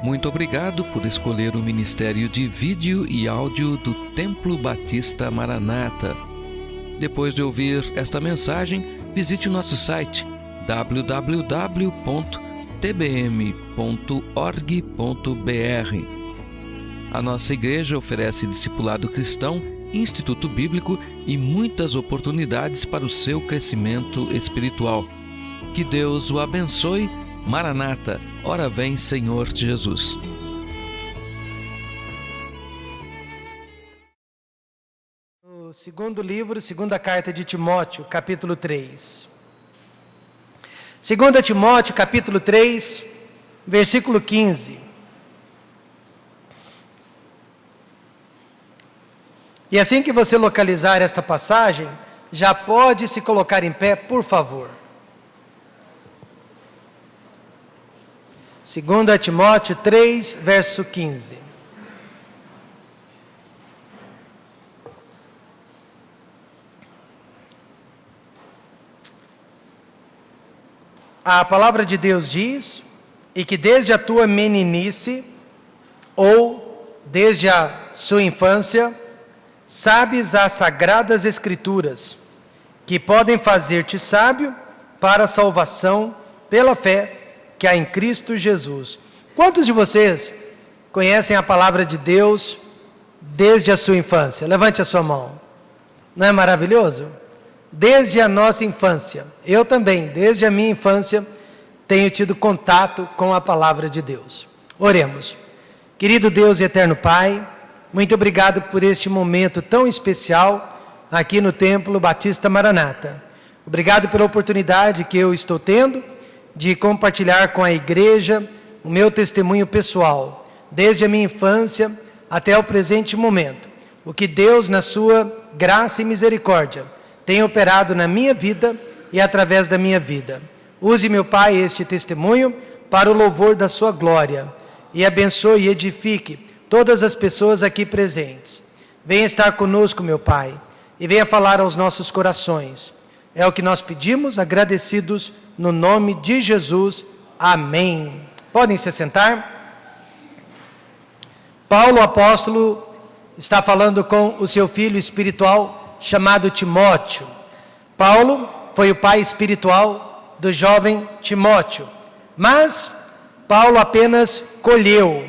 Muito obrigado por escolher o Ministério de Vídeo e Áudio do Templo Batista Maranata. Depois de ouvir esta mensagem, visite o nosso site www.tbm.org.br. A nossa igreja oferece discipulado cristão, instituto bíblico e muitas oportunidades para o seu crescimento espiritual. Que Deus o abençoe. Maranata, ora vem, Senhor Jesus. No segundo livro, segunda carta de Timóteo, capítulo 3. Segunda Timóteo, capítulo 3, versículo 15. E assim que você localizar esta passagem, já pode se colocar em pé, por favor. 2 Timóteo 3, verso 15. A palavra de Deus diz: e que desde a tua meninice, ou desde a sua infância, sabes as sagradas escrituras, que podem fazer-te sábio para a salvação pela fé que há em Cristo Jesus. Quantos de vocês conhecem a palavra de Deus desde a sua infância? Levante a sua mão. Não é maravilhoso? Desde a nossa infância. Eu também, desde a minha infância, tenho tido contato com a palavra de Deus. Oremos. Querido Deus e eterno Pai, muito obrigado por este momento tão especial aqui no Templo Batista Maranata. Obrigado pela oportunidade que eu estou tendo de compartilhar com a igreja o meu testemunho pessoal, desde a minha infância até o presente momento. O que Deus, na sua graça e misericórdia, tem operado na minha vida e através da minha vida. Use, meu Pai, este testemunho para o louvor da sua glória e abençoe e edifique todas as pessoas aqui presentes. Venha estar conosco, meu Pai, e venha falar aos nossos corações. É o que nós pedimos, agradecidos no nome de Jesus. Amém. Podem se sentar. Paulo, apóstolo, está falando com o seu filho espiritual chamado Timóteo. Paulo foi o pai espiritual do jovem Timóteo, mas Paulo apenas colheu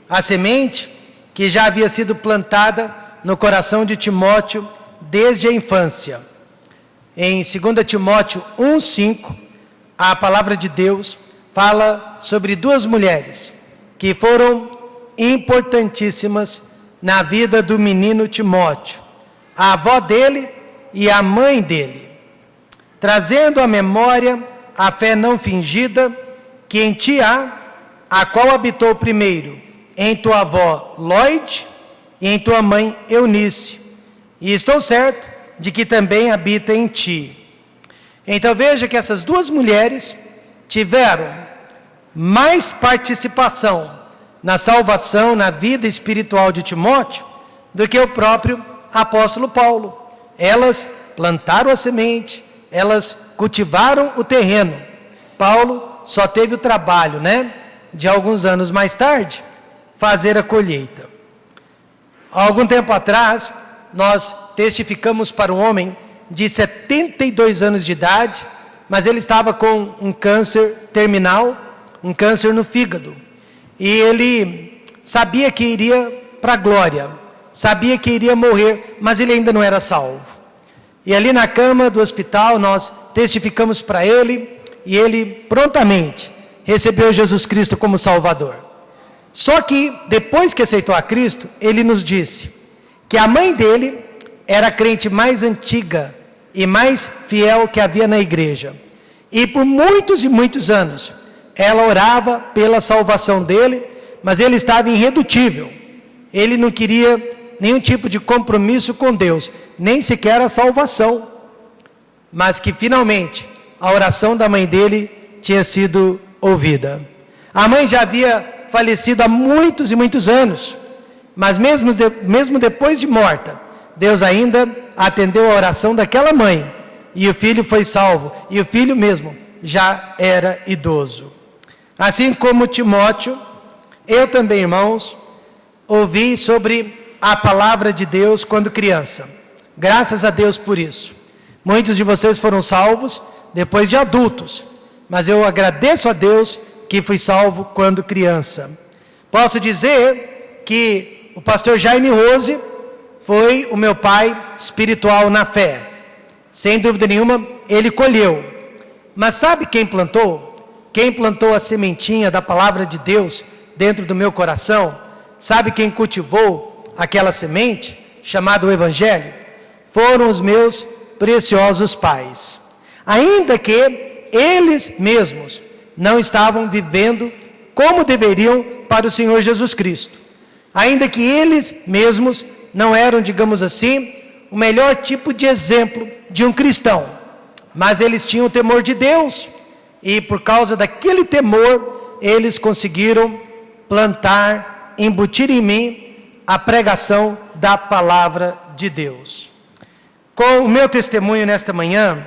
a semente que já havia sido plantada no coração de Timóteo desde a infância. Em 2 Timóteo 1,5, a palavra de Deus fala sobre duas mulheres que foram importantíssimas na vida do menino Timóteo, a avó dele e a mãe dele, trazendo à memória a fé não fingida que em ti há, a qual habitou primeiro em tua avó Lloyd e em tua mãe Eunice, e estou certo de que também habita em ti. Então veja que essas duas mulheres tiveram mais participação na salvação, na vida espiritual de Timóteo, do que o próprio apóstolo Paulo. Elas plantaram a semente, elas cultivaram o terreno. Paulo só teve o trabalho, de alguns anos mais tarde, fazer a colheita. Há algum tempo atrás, nós testificamos para um homem de 72 anos de idade, mas ele estava com um câncer terminal, um câncer no fígado. E ele sabia que iria para a glória, sabia que iria morrer, mas ele ainda não era salvo. E ali na cama do hospital, nós testificamos para ele, e ele prontamente recebeu Jesus Cristo como Salvador. Só que, depois que aceitou a Cristo, ele nos disse que a mãe dele era a crente mais antiga e mais fiel que havia na igreja. E por muitos e muitos anos, ela orava pela salvação dele, mas ele estava irredutível. Ele não queria nenhum tipo de compromisso com Deus, nem sequer a salvação. Mas que finalmente a oração da mãe dele tinha sido ouvida. A mãe já havia falecido há muitos e muitos anos, mas mesmo depois de morta, Deus ainda atendeu a oração daquela mãe, e o filho foi salvo, e o filho mesmo já era idoso. Assim como Timóteo, Eu também, irmãos, ouvi sobre a palavra de Deus quando criança. Graças a Deus por isso. Muitos de vocês foram salvos depois de adultos, mas eu agradeço a Deus que fui salvo quando criança. Posso dizer que o pastor Jaime Rose foi o meu pai espiritual na fé. Sem dúvida nenhuma, ele colheu. Mas sabe quem plantou? Quem plantou a sementinha da palavra de Deus dentro do meu coração? Sabe quem cultivou aquela semente, chamada o Evangelho? Foram os meus preciosos pais. Ainda que eles mesmos não estavam vivendo como deveriam para o Senhor Jesus Cristo. Ainda que eles mesmos não eram, digamos assim, o melhor tipo de exemplo de um cristão. Mas eles tinham o temor de Deus. E por causa daquele temor, eles conseguiram plantar, embutir em mim a pregação da palavra de Deus. Com o meu testemunho nesta manhã,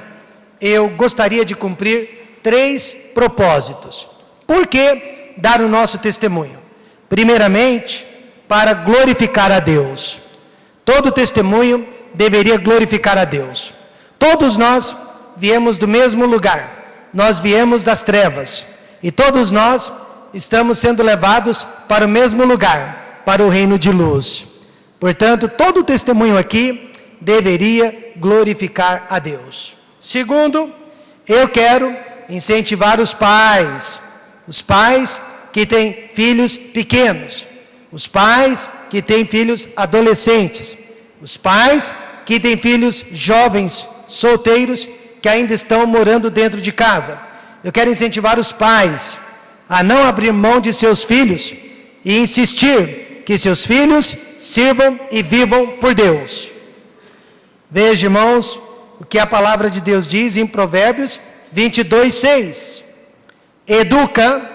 eu gostaria de cumprir 3 propósitos. Por que dar o nosso testemunho? Primeiramente, para glorificar a Deus. Todo testemunho deveria glorificar a Deus. Todos nós viemos do mesmo lugar. Nós viemos das trevas. E todos nós estamos sendo levados para o mesmo lugar, para o reino de luz. Portanto, todo testemunho aqui deveria glorificar a Deus. Segundo, eu quero incentivar os pais que têm filhos pequenos, os pais que têm filhos adolescentes, os pais que têm filhos jovens, solteiros, que ainda estão morando dentro de casa. Eu quero incentivar os pais a não abrir mão de seus filhos e insistir que seus filhos sirvam e vivam por Deus. Veja, irmãos, o que a palavra de Deus diz em Provérbios 22:6. Educa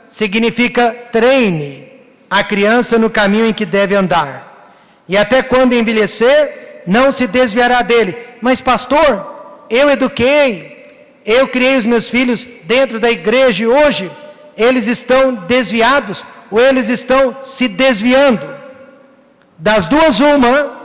significa treine a criança no caminho em que deve andar, e até quando envelhecer, não se desviará dele. Mas pastor, eu eduquei, eu criei os meus filhos dentro da igreja e hoje eles estão desviados ou eles estão se desviando. Das duas uma,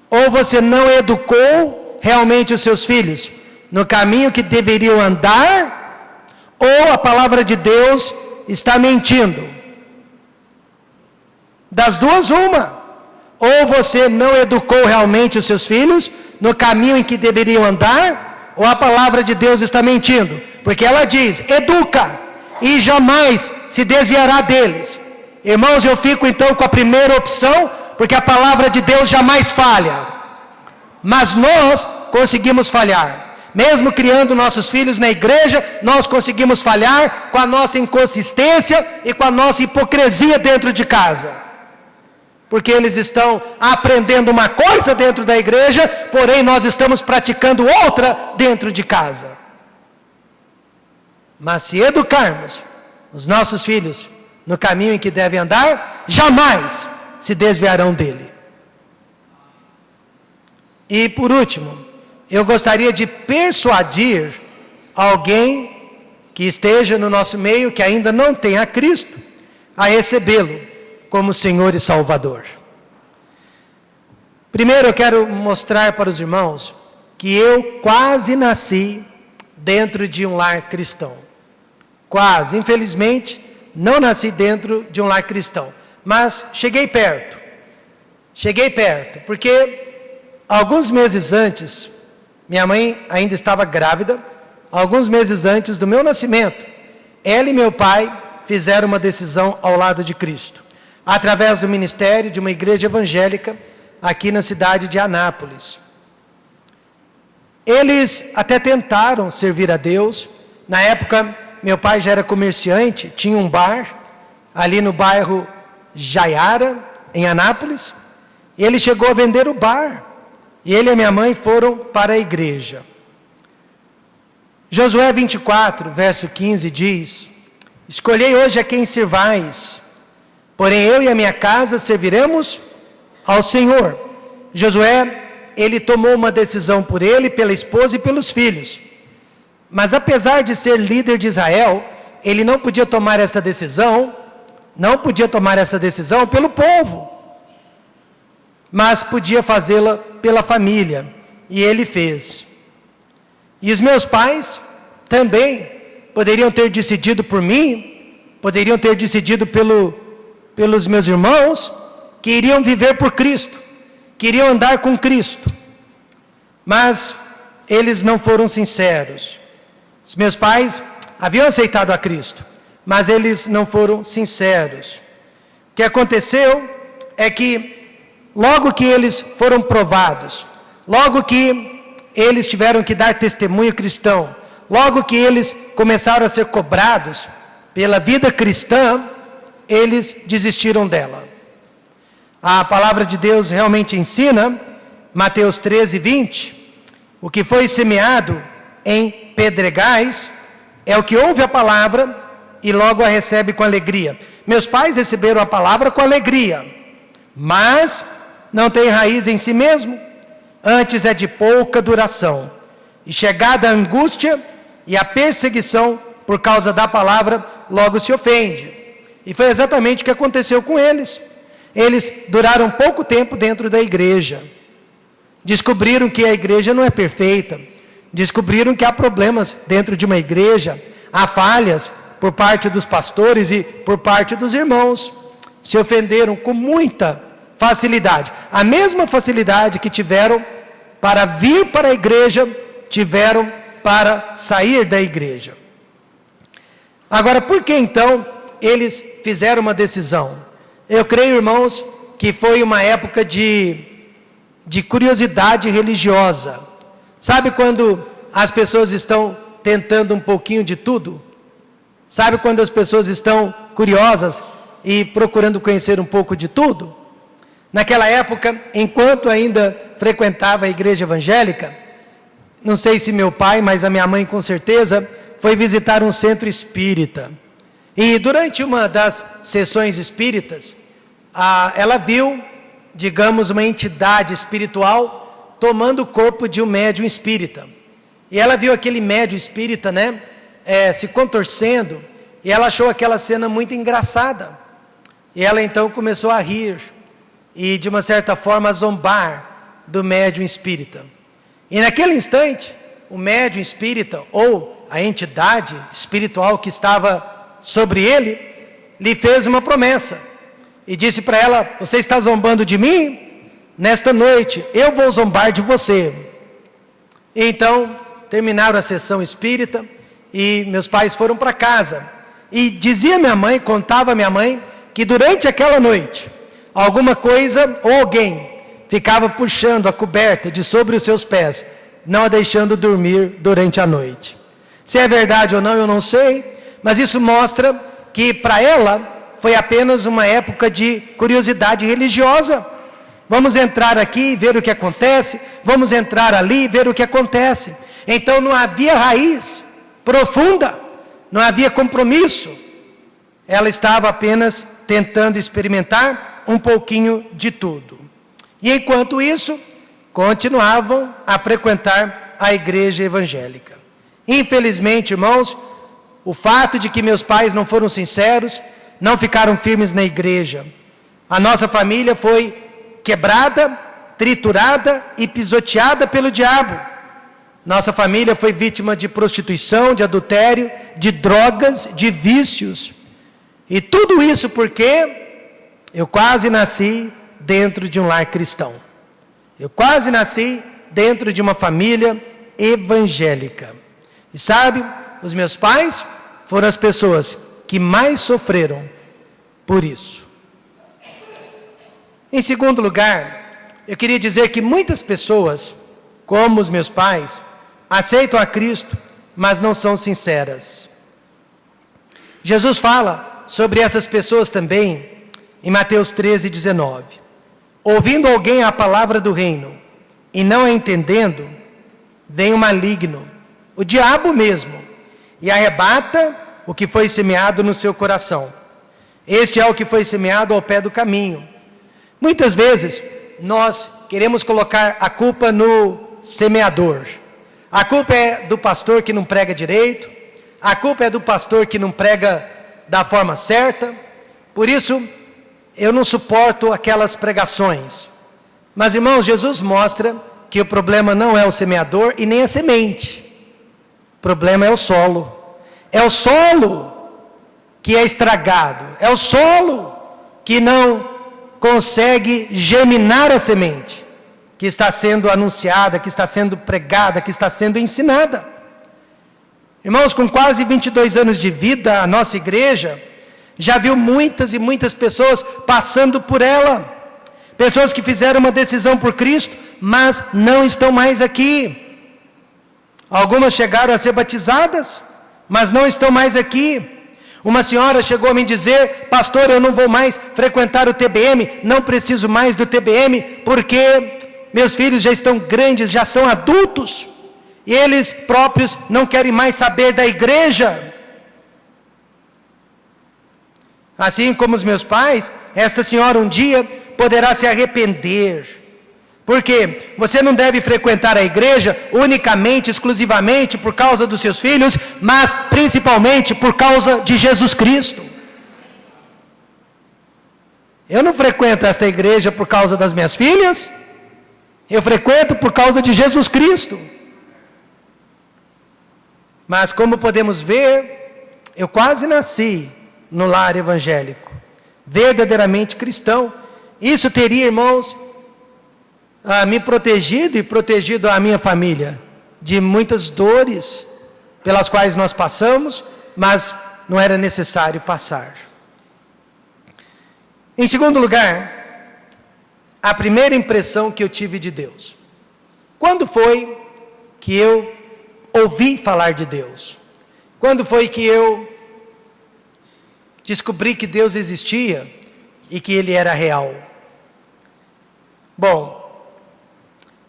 ou você não educou realmente os seus filhos no caminho que deveriam andar, ou a palavra de Deus está mentindo. Das duas uma, ou você não educou realmente os seus filhos no caminho em que deveriam andar, ou a palavra de Deus está mentindo, porque ela diz, educa, e jamais se desviará deles. Irmãos, eu fico então com a primeira opção, porque a palavra de Deus jamais falha. Mas nós conseguimos falhar. Mesmo criando nossos filhos na igreja, nós conseguimos falhar com a nossa inconsistência e com a nossa hipocrisia dentro de casa. Porque eles estão aprendendo uma coisa dentro da igreja, porém nós estamos praticando outra dentro de casa. Mas se educarmos os nossos filhos no caminho em que devem andar, jamais se desviarão dele. E por último, eu gostaria de persuadir alguém que esteja no nosso meio, que ainda não tem a Cristo, a recebê-lo como Senhor e Salvador. Primeiro eu quero mostrar para os irmãos que eu quase nasci dentro de um lar cristão. Quase, infelizmente, não nasci dentro de um lar cristão, mas cheguei perto, porque alguns meses antes, minha mãe ainda estava grávida, alguns meses antes do meu nascimento, ela e meu pai fizeram uma decisão ao lado de Cristo, através do ministério de uma igreja evangélica, aqui na cidade de Anápolis. Eles até tentaram servir a Deus. Na época, meu pai já era comerciante, tinha um bar, ali no bairro Jaiara, em Anápolis, e ele chegou a vender o bar, e ele e a minha mãe foram para a igreja. Josué 24, verso 15 diz, escolhei hoje a quem servais, porém eu e a minha casa serviremos ao Senhor. Josué, ele tomou uma decisão por ele, pela esposa e pelos filhos. Mas apesar de ser líder de Israel, ele não podia tomar esta decisão não podia tomar essa decisão pelo povo, mas podia fazê-la pela família, e ele fez. E os meus pais também poderiam ter decidido por mim, poderiam ter decidido pelos meus irmãos, que iriam viver por Cristo, que iriam andar com Cristo, mas eles não foram sinceros. Os meus pais haviam aceitado a Cristo, mas eles não foram sinceros. O que aconteceu é que, logo que eles foram provados, logo que eles tiveram que dar testemunho cristão, logo que eles começaram a ser cobrados pela vida cristã, eles desistiram dela. A palavra de Deus realmente ensina, Mateus 13, 20, o que foi semeado em pedregais é o que ouve a palavra e logo a recebe com alegria. Meus pais receberam a palavra com alegria, mas não tem raiz em si mesmo, antes é de pouca duração. E chegada a angústia e a perseguição por causa da palavra, logo se ofende. E foi exatamente o que aconteceu com eles. Eles duraram pouco tempo dentro da igreja. Descobriram que a igreja não é perfeita. Descobriram que há problemas dentro de uma igreja, há falhas por parte dos pastores e por parte dos irmãos. Se ofenderam com muita facilidade. A mesma facilidade que tiveram para vir para a igreja, tiveram para sair da igreja. Agora, por que então eles fizeram uma decisão? Eu creio, irmãos, que foi uma época de curiosidade religiosa. Sabe quando as pessoas estão tentando um pouquinho de tudo? Sabe quando as pessoas estão curiosas e procurando conhecer um pouco de tudo? Naquela época, enquanto ainda frequentava a igreja evangélica, não sei se meu pai, mas a minha mãe com certeza, foi visitar um centro espírita. E durante uma das sessões espíritas, ela viu, digamos, uma entidade espiritual tomando o corpo de um médium espírita. E ela viu aquele médium espírita, se contorcendo, e ela achou aquela cena muito engraçada. E ela então começou a rir, e de uma certa forma a zombar do médium espírita. E naquele instante, o médium espírita, ou a entidade espiritual que estava sobre ele, lhe fez uma promessa. E disse para ela: você está zombando de mim? Nesta noite, eu vou zombar de você. E então, terminaram a sessão espírita, e meus pais foram para casa. E dizia minha mãe, contava minha mãe, que durante aquela noite, alguma coisa ou alguém ficava puxando a coberta de sobre os seus pés, não a deixando dormir durante a noite. Se é verdade ou não, eu não sei, mas isso mostra que para ela foi apenas uma época de curiosidade religiosa. Vamos entrar aqui e ver o que acontece, vamos entrar ali e ver o que acontece. Então não havia raiz profunda, não havia compromisso. Ela estava apenas tentando experimentar um pouquinho de tudo. E enquanto isso, continuavam a frequentar a igreja evangélica. Infelizmente, irmãos, o fato de que meus pais não foram sinceros, não ficaram firmes na igreja. A nossa família foi quebrada, triturada e pisoteada pelo diabo. Nossa família foi vítima de prostituição, de adultério, de drogas, de vícios. E tudo isso porque eu quase nasci dentro de um lar cristão. Eu quase nasci dentro de uma família evangélica. E sabe, os meus pais foram as pessoas que mais sofreram por isso. Em segundo lugar, eu queria dizer que muitas pessoas, como os meus pais, aceitam a Cristo, mas não são sinceras. Jesus fala sobre essas pessoas também em Mateus 13, 19. Ouvindo alguém a palavra do reino e não a entendendo, vem o maligno, o diabo mesmo, e arrebata o que foi semeado no seu coração. Este é o que foi semeado ao pé do caminho. Muitas vezes nós queremos colocar a culpa no semeador. A culpa é do pastor que não prega direito, a culpa é do pastor que não prega da forma certa, Por isso, eu não suporto aquelas pregações. Mas, irmãos, Jesus mostra que o problema não é o semeador e nem a semente. O problema é o solo. É o solo que é estragado. É o solo que não consegue germinar a semente, que está sendo anunciada, que está sendo pregada, que está sendo ensinada. Irmãos, com quase 22 anos de vida, a nossa igreja já viu muitas e muitas pessoas passando por ela. Pessoas que fizeram uma decisão por Cristo, mas não estão mais aqui. Algumas chegaram a ser batizadas, mas não estão mais aqui. Uma senhora chegou a me dizer: pastor, eu não vou mais frequentar o TBM, não preciso mais do TBM, porque meus filhos já estão grandes, já são adultos, e eles próprios não querem mais saber da igreja. Assim como os meus pais, esta senhora um dia poderá se arrepender. Porque você não deve frequentar a igreja unicamente, exclusivamente por causa dos seus filhos, mas principalmente por causa de Jesus Cristo. Eu não frequento esta igreja por causa das minhas filhas, eu frequento por causa de Jesus Cristo. Mas como podemos ver, eu quase nasci no lar evangélico, verdadeiramente cristão. Isso teria, irmãos, me protegido e protegido a minha família de muitas dores pelas quais nós passamos, mas não era necessário passar. Em segundo lugar, a primeira impressão que eu tive de Deus. Quando foi que eu ouvi falar de Deus? Quando foi que eu descobri que Deus existia e que Ele era real? Bom,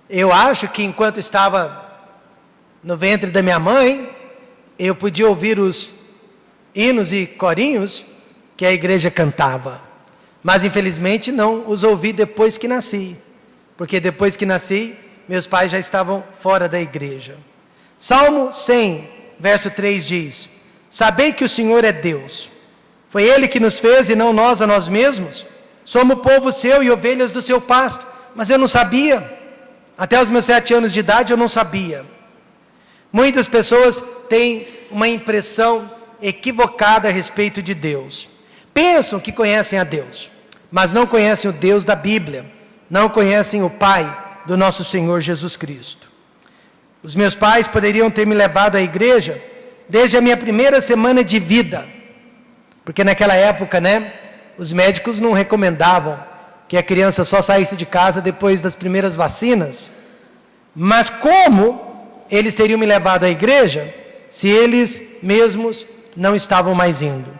eu acho que enquanto estava no ventre da minha mãe, eu podia ouvir os hinos e corinhos que a igreja cantava. Mas infelizmente não os ouvi depois que nasci. Porque depois que nasci, meus pais já estavam fora da igreja. Salmo 100, verso 3 diz: sabei que o Senhor é Deus. Foi Ele que nos fez e não nós a nós mesmos. Somos povo seu e ovelhas do seu pasto. Mas eu não sabia. Até os meus 7 anos de idade eu não sabia. Muitas pessoas têm uma impressão equivocada a respeito de Deus. Pensam que conhecem a Deus, mas não conhecem o Deus da Bíblia. Não conhecem o Pai do nosso Senhor Jesus Cristo. Os meus pais poderiam ter me levado à igreja desde a minha primeira semana de vida. Porque naquela época, os médicos não recomendavam que a criança só saísse de casa depois das primeiras vacinas. Mas como eles teriam me levado à igreja se eles mesmos não estavam mais indo?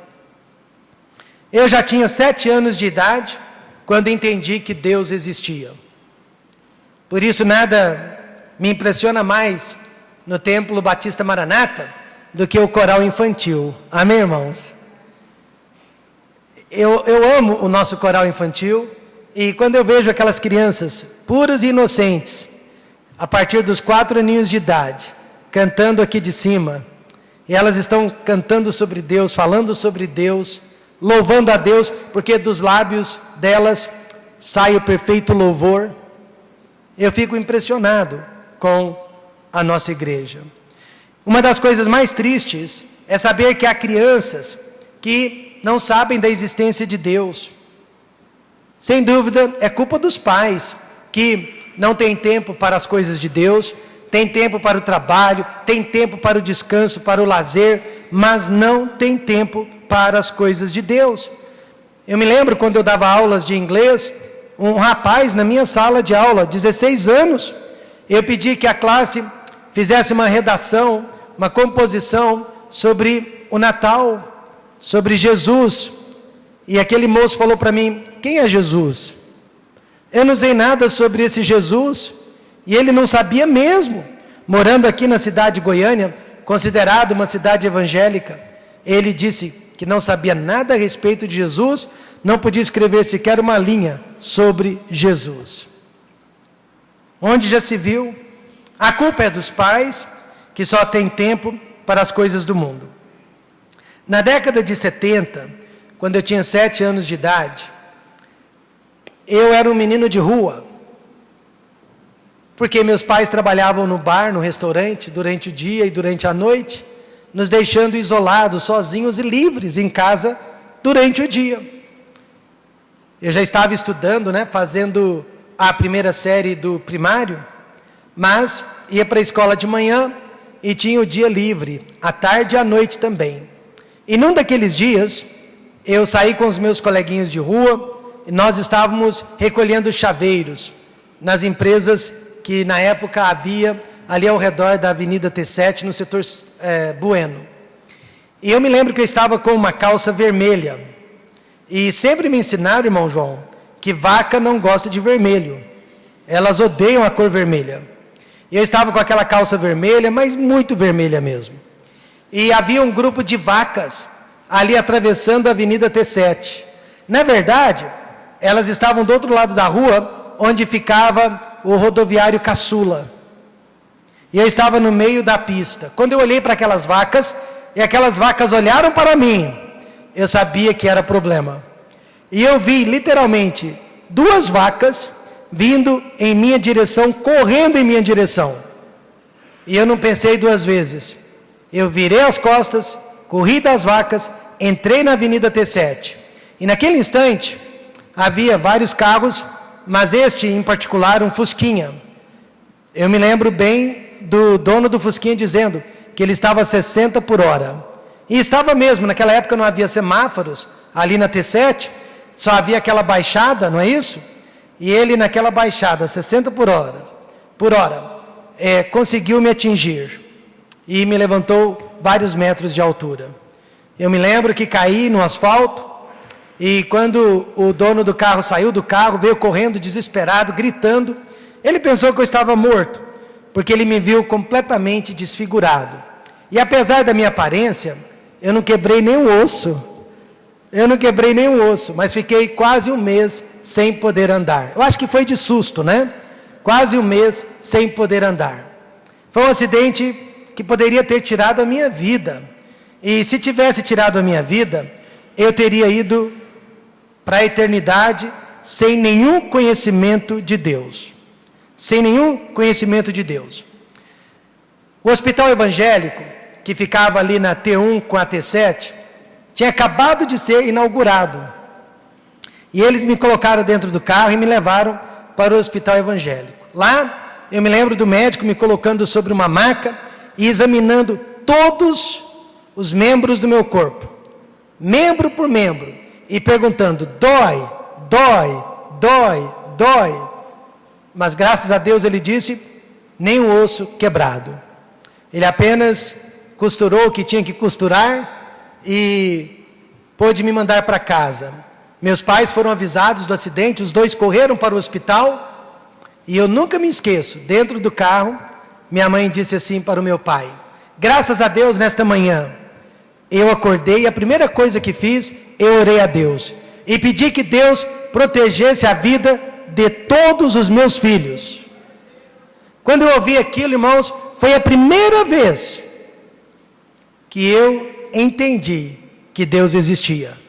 Eu já tinha 7 anos de idade quando entendi que Deus existia. Por isso nada me impressiona mais no Templo Batista Maranata do que o coral infantil. Amém, irmãos? Eu amo o nosso coral infantil. E quando eu vejo aquelas crianças puras e inocentes, a partir dos 4 aninhos de idade, cantando aqui de cima, e elas estão cantando sobre Deus, falando sobre Deus, louvando a Deus, porque dos lábios delas sai o perfeito louvor, eu fico impressionado com a nossa igreja. Uma das coisas mais tristes é saber que há crianças que não sabem da existência de Deus. Sem dúvida, é culpa dos pais, que não têm tempo para as coisas de Deus, tem tempo para o trabalho, tem tempo para o descanso, para o lazer, mas não tem tempo para as coisas de Deus. Eu me lembro quando eu dava aulas de inglês, um rapaz na minha sala de aula, 16 anos, eu pedi que a classe fizesse uma redação, uma composição sobre o Natal, sobre Jesus. E aquele moço falou para mim: quem é Jesus? Eu não sei nada sobre esse Jesus. E ele não sabia mesmo. Morando aqui na cidade de Goiânia, considerado uma cidade evangélica, ele disse que não sabia nada a respeito de Jesus, não podia escrever sequer uma linha sobre Jesus. Onde já se viu? A culpa é dos pais, que só têm tempo para as coisas do mundo. Na década de 70, quando eu tinha 7 anos de idade, eu era um menino de rua, porque meus pais trabalhavam no bar, no restaurante, durante o dia e durante a noite, nos deixando isolados, sozinhos e livres em casa durante o dia. Eu já estava estudando, fazendo a primeira série do primário, mas ia para a escola de manhã e tinha o dia livre, à tarde e à noite também. E num daqueles dias, eu saí com os meus coleguinhas de rua, e nós estávamos recolhendo chaveiros nas empresas que na época havia ali ao redor da Avenida T7, no setor Bueno. E eu me lembro que eu estava com uma calça vermelha. E sempre me ensinaram, irmão João, que vaca não gosta de vermelho. Elas odeiam a cor vermelha. E eu estava com aquela calça vermelha, mas muito vermelha mesmo. E havia um grupo de vacas ali atravessando a Avenida T7. Na verdade, elas estavam do outro lado da rua, onde ficava o rodoviário Caçula. E eu estava no meio da pista. Quando eu olhei para aquelas vacas, e aquelas vacas olharam para mim, eu sabia que era problema. E eu vi, literalmente, 2 vacas vindo em minha direção, correndo em minha direção. E eu não pensei 2 vezes. Eu virei as costas, corri das vacas, entrei na Avenida T7. E naquele instante, havia vários carros, mas este em particular, um Fusquinha. Eu me lembro bem do dono do Fusquinha dizendo que ele estava a 60 por hora. E estava mesmo, naquela época não havia semáforos, ali na T7, só havia aquela baixada, não é isso? E ele naquela baixada, 60 por hora, conseguiu me atingir. E me levantou vários metros de altura. Eu me lembro que caí no asfalto, e quando o dono do carro saiu do carro, veio correndo desesperado, gritando, ele pensou que eu estava morto, porque ele me viu completamente desfigurado. E apesar da minha aparência, eu não quebrei nenhum osso, mas fiquei quase um mês sem poder andar. Eu acho que foi de susto, Quase um mês sem poder andar. Foi um acidente que poderia ter tirado a minha vida. E se tivesse tirado a minha vida, eu teria ido para a eternidade sem nenhum conhecimento de Deus. Sem nenhum conhecimento de Deus. O hospital evangélico, que ficava ali na T1 com a T7, tinha acabado de ser inaugurado. E eles me colocaram dentro do carro e me levaram para o hospital evangélico. Lá, eu me lembro do médico me colocando sobre uma maca e examinando todos os membros do meu corpo, membro por membro, e perguntando: dói, dói, dói, dói. Mas graças a Deus ele disse: nenhum osso quebrado. Ele apenas costurou o que tinha que costurar e pôde me mandar para casa. Meus pais foram avisados do acidente, os 2 correram para o hospital, e eu nunca me esqueço, dentro do carro, minha mãe disse assim para o meu pai: graças a Deus, nesta manhã, eu acordei e a primeira coisa que fiz, eu orei a Deus, e pedi que Deus protegesse a vida de todos os meus filhos. Quando eu ouvi aquilo, irmãos, foi a primeira vez que eu entendi que Deus existia.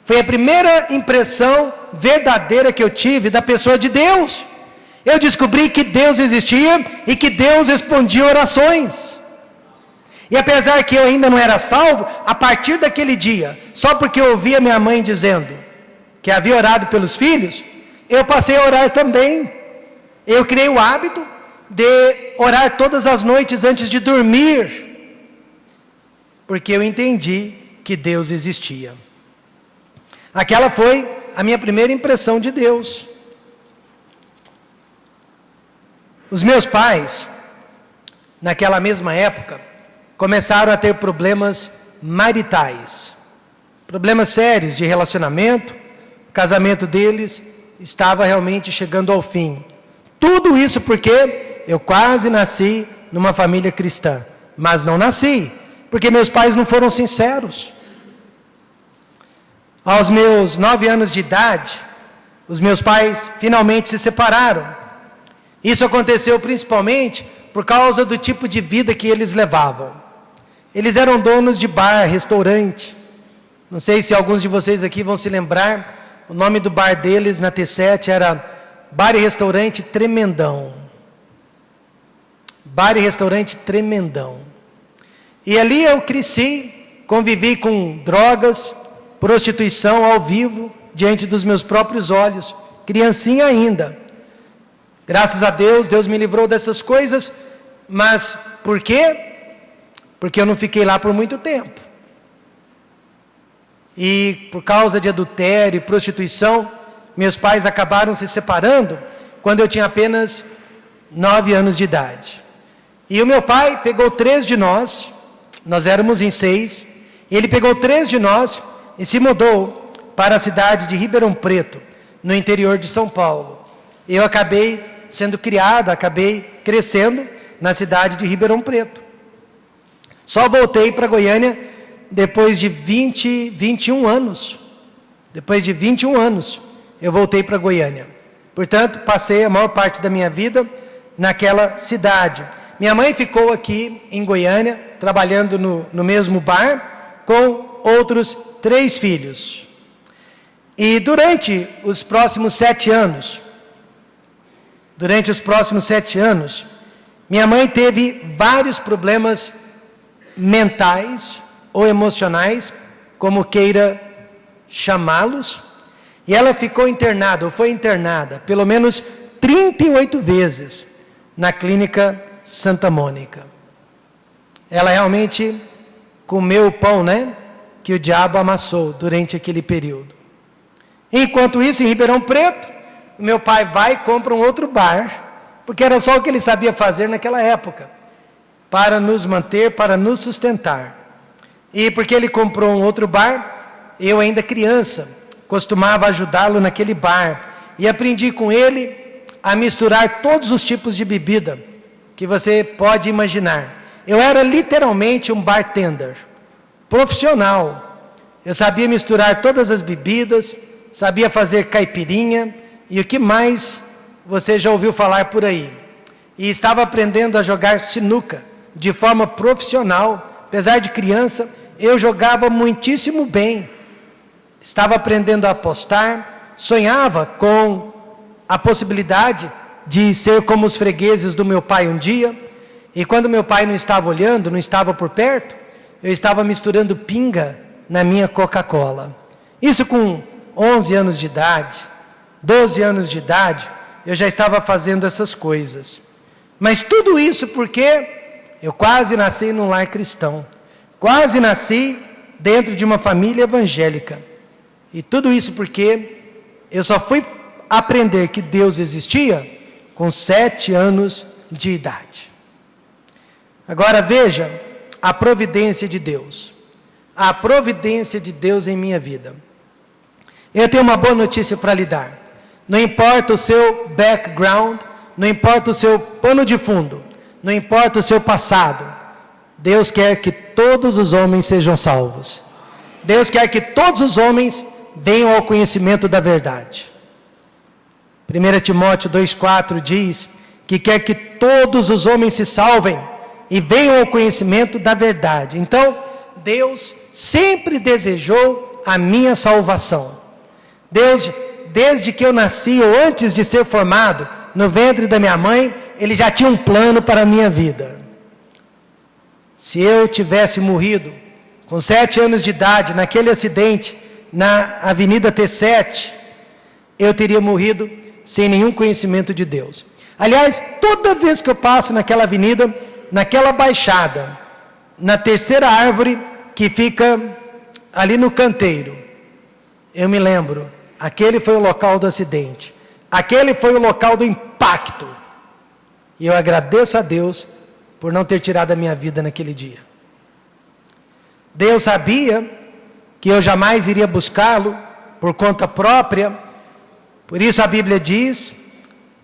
Foi a primeira impressão verdadeira que eu tive da pessoa de Deus. Eu descobri que Deus existia e que Deus respondia orações. E apesar que eu ainda não era salvo, a partir daquele dia, só porque eu ouvia minha mãe dizendo que havia orado pelos filhos, eu passei a orar também. Eu criei o hábito de orar todas as noites antes de dormir, porque eu entendi que Deus existia. Aquela foi a minha primeira impressão de Deus. Os meus pais, naquela mesma época, começaram a ter problemas maritais, problemas sérios de relacionamento. O casamento deles estava realmente chegando ao fim. Tudo isso porque eu quase nasci numa família cristã, mas não nasci, porque meus pais não foram sinceros. Aos meus 9 anos de idade, os meus pais finalmente se separaram. Isso aconteceu principalmente por causa do tipo de vida que eles levavam. Eles eram donos de bar, restaurante, Não sei se alguns de vocês aqui vão se lembrar, o nome do bar deles na T7 era Bar e Restaurante Tremendão. Bar e Restaurante Tremendão. E ali eu cresci, convivi com drogas, prostituição ao vivo, diante dos meus próprios olhos, criancinha ainda. Graças a Deus, Deus me livrou dessas coisas, mas por quê? Porque eu não fiquei lá por muito tempo. E por causa de adultério e prostituição, meus pais acabaram se separando quando eu tinha apenas 9 anos de idade. E o meu pai pegou 3 de nós éramos em 6, e ele pegou 3 de nós e se mudou para a cidade de Ribeirão Preto, no interior de São Paulo. Eu acabei sendo criado, acabei crescendo na cidade de Ribeirão Preto. Só voltei para Goiânia depois de 21 anos. Depois de 21 anos, eu voltei para Goiânia. Portanto, passei a maior parte da minha vida naquela cidade. Minha mãe ficou aqui em Goiânia, trabalhando no mesmo bar, com outros 3 filhos. E durante os próximos 7 anos, minha mãe teve vários problemas mentais ou emocionais, como queira chamá-los, e ela ficou internada, ou foi internada, pelo menos 38 vezes, na clínica Santa Mônica. Ela realmente comeu o pão, que o diabo amassou durante aquele período. Enquanto isso, em Ribeirão Preto, meu pai vai e compra um outro bar, porque era só o que ele sabia fazer naquela época, para nos manter, para nos sustentar. E porque ele comprou um outro bar, eu ainda criança, costumava ajudá-lo naquele bar, e aprendi com ele a misturar todos os tipos de bebida que você pode imaginar. Eu era literalmente um bartender, profissional. Eu sabia misturar todas as bebidas, sabia fazer caipirinha, e o que mais você já ouviu falar por aí. E estava aprendendo a jogar sinuca, de forma profissional. Apesar de criança, eu jogava muitíssimo bem. Estava aprendendo a apostar, sonhava com a possibilidade de ser como os fregueses do meu pai um dia, e quando meu pai não estava olhando, não estava por perto, eu estava misturando pinga na minha Coca-Cola. Isso com 11 anos de idade, 12 anos de idade, eu já estava fazendo essas coisas. Mas tudo isso porque eu quase nasci num lar cristão, quase nasci dentro de uma família evangélica, e tudo isso porque eu só fui aprender que Deus existia com 7 anos de idade. Agora veja a providência de Deus. A providência de Deus em minha vida. Eu tenho uma boa notícia para lhe dar. Não importa o seu background, não importa o seu pano de fundo, não importa o seu passado, Deus quer que todos os homens sejam salvos. Deus quer que todos os homens venham ao conhecimento da verdade. 1 Timóteo 2,4 diz que quer que todos os homens se salvem e venham ao conhecimento da verdade. Então, Deus sempre desejou a minha salvação. Deus, desde que eu nasci ou antes de ser formado no ventre da minha mãe, Ele já tinha um plano para a minha vida. Se eu tivesse morrido com 7 anos de idade, naquele acidente na Avenida T7, eu teria morrido sem nenhum conhecimento de Deus. Aliás, toda vez que eu passo naquela avenida, naquela baixada, na terceira árvore que fica ali no canteiro, eu me lembro, aquele foi o local do acidente, aquele foi o local do impacto, e eu agradeço a Deus por não ter tirado a minha vida naquele dia. Deus sabia que eu jamais iria buscá-lo por conta própria. Por isso a Bíblia diz,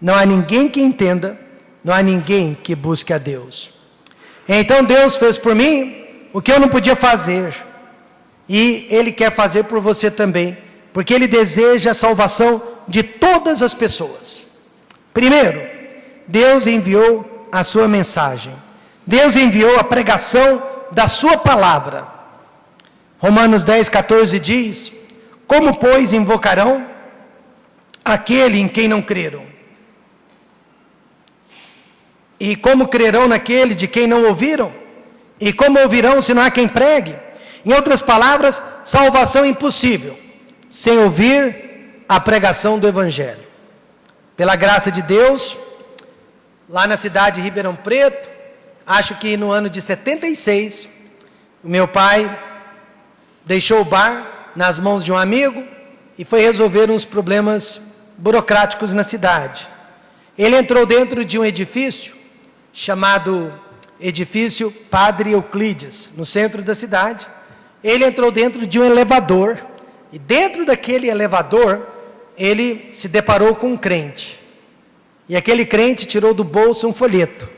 não há ninguém que entenda, não há ninguém que busque a Deus. Então Deus fez por mim o que eu não podia fazer, e Ele quer fazer por você também, porque Ele deseja a salvação de todas as pessoas. Primeiro, Deus enviou a sua mensagem, Deus enviou a pregação da sua palavra. Romanos 10:14 diz: como, pois, invocarão aquele em quem não creram? E como crerão naquele de quem não ouviram? E como ouvirão se não há quem pregue? Em outras palavras, salvação impossível, sem ouvir a pregação do Evangelho. Pela graça de Deus, lá na cidade de Ribeirão Preto, acho que no ano de 76, o meu pai deixou o bar nas mãos de um amigo e foi resolver uns problemas burocráticos na cidade. Ele entrou dentro de um edifício chamado Edifício Padre Euclides, no centro da cidade. Ele entrou dentro de um elevador, e dentro daquele elevador, ele se deparou com um crente. E aquele crente tirou do bolso um folheto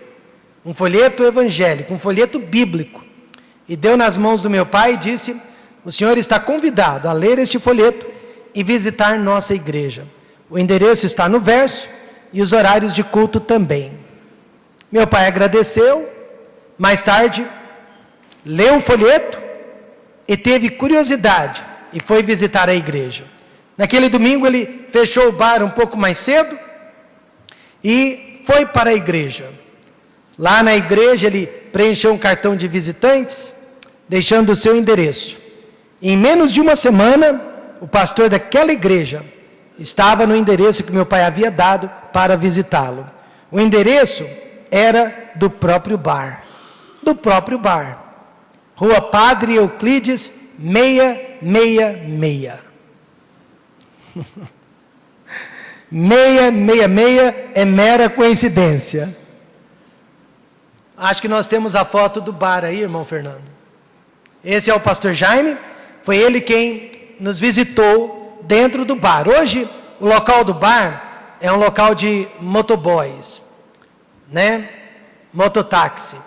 evangélico, um folheto bíblico, e deu nas mãos do meu pai e disse: o senhor está convidado a ler este folheto e visitar nossa igreja. O endereço está no verso e os horários de culto também. Meu pai agradeceu, mais tarde leu o folheto e teve curiosidade e foi visitar a igreja. Naquele domingo ele fechou o bar um pouco mais cedo e foi para a igreja. Lá na igreja ele preencheu um cartão de visitantes, deixando o seu endereço. Em menos de uma semana, o pastor daquela igreja estava no endereço que meu pai havia dado para visitá-lo. O endereço era do próprio bar. Rua Padre Euclides 666. 666 é mera coincidência. Acho que nós temos a foto do bar aí, irmão Fernando. Esse é o pastor Jaime, foi ele quem nos visitou dentro do bar. Hoje, o local do bar é um local de motoboys, né? Mototáxi.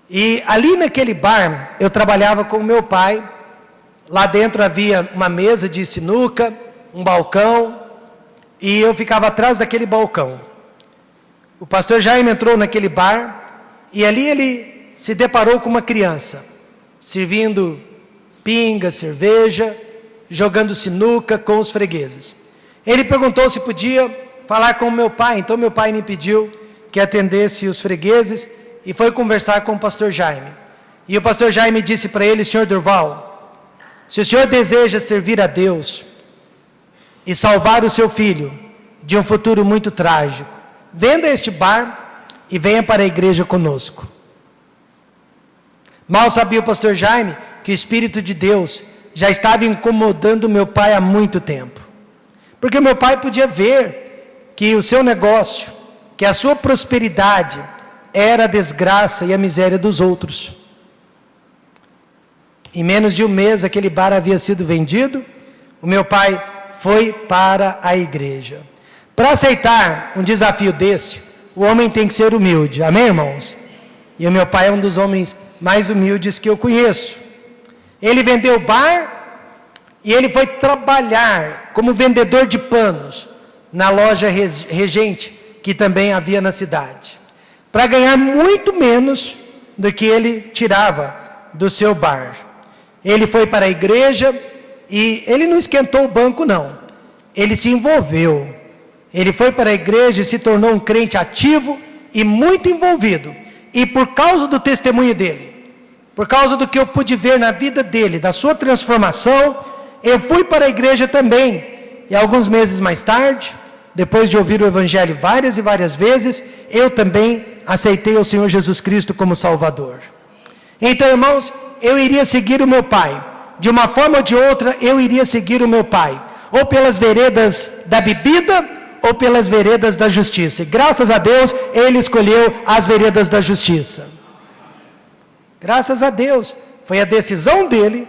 E ali naquele bar, eu trabalhava com o meu pai. Lá dentro havia uma mesa de sinuca, um balcão, e eu ficava atrás daquele balcão. O pastor Jaime entrou naquele bar, e ali ele se deparou com uma criança, servindo pinga, cerveja, jogando sinuca com os fregueses. Ele perguntou se podia falar com o meu pai, então meu pai me pediu que atendesse os fregueses, e foi conversar com o pastor Jaime. E o pastor Jaime disse para ele: senhor Durval, se o senhor deseja servir a Deus e salvar o seu filho de um futuro muito trágico, venda este bar e venha para a igreja conosco. Mal sabia o pastor Jaime que o Espírito de Deus já estava incomodando meu pai há muito tempo. Porque meu pai podia ver que o seu negócio, que a sua prosperidade era a desgraça e a miséria dos outros. Em menos de um mês aquele bar havia sido vendido. O meu pai foi para a igreja. Para aceitar um desafio desse, o homem tem que ser humilde, amém, irmãos? E o meu pai é um dos homens mais humildes que eu conheço. Ele vendeu o bar e ele foi trabalhar como vendedor de panos na loja Regente, que também havia na cidade, para ganhar muito menos do que ele tirava do seu bar. Ele foi para a igreja e ele não esquentou o banco, não. Ele se envolveu. Ele foi para a igreja e se tornou um crente ativo e muito envolvido. E por causa do testemunho dele, por causa do que eu pude ver na vida dele, da sua transformação, eu fui para a igreja também. E alguns meses mais tarde, depois de ouvir o Evangelho várias e várias vezes, eu também aceitei o Senhor Jesus Cristo como Salvador. Então, irmãos, eu iria seguir o meu pai. De uma forma ou de outra, eu iria seguir o meu pai. Ou pelas veredas da bebida, ou pelas veredas da justiça. E graças a Deus, ele escolheu as veredas da justiça. Graças a Deus, foi a decisão dele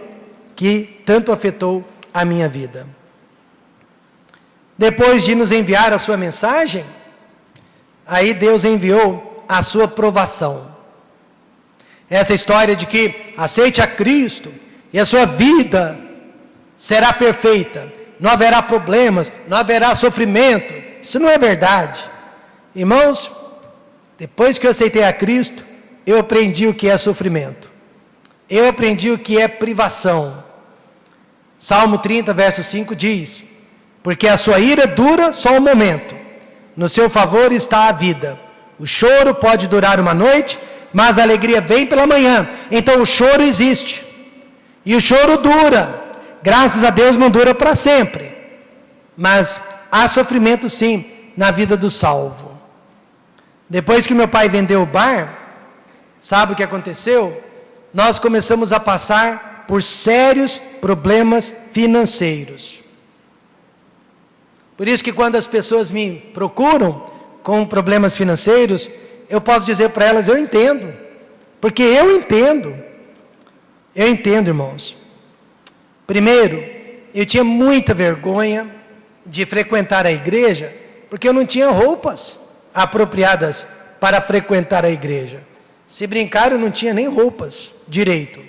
que tanto afetou a minha vida. Depois de nos enviar a sua mensagem, aí Deus enviou a sua provação. Essa história de que aceite a Cristo e a sua vida será perfeita, não haverá problemas, não haverá sofrimento, isso não é verdade. Irmãos, depois que eu aceitei a Cristo, eu aprendi o que é sofrimento. eu aprendi o que é privação. Salmo 30, verso 5 diz: porque a sua ira dura só um momento, no seu favor está a vida. O choro pode durar uma noite, mas a alegria vem pela manhã. Então o choro existe, e o choro dura. Graças a Deus não dura para sempre, mas há sofrimento sim na vida do salvo. Depois que meu pai vendeu o bar, sabe o que aconteceu? Nós começamos a passar por sérios problemas financeiros. Por isso que quando as pessoas me procuram com problemas financeiros, eu posso dizer para elas: eu entendo, porque eu entendo, irmãos. Primeiro, eu tinha muita vergonha de frequentar a igreja, porque eu não tinha roupas apropriadas para frequentar a igreja. Se brincar, eu não tinha nem roupas direito.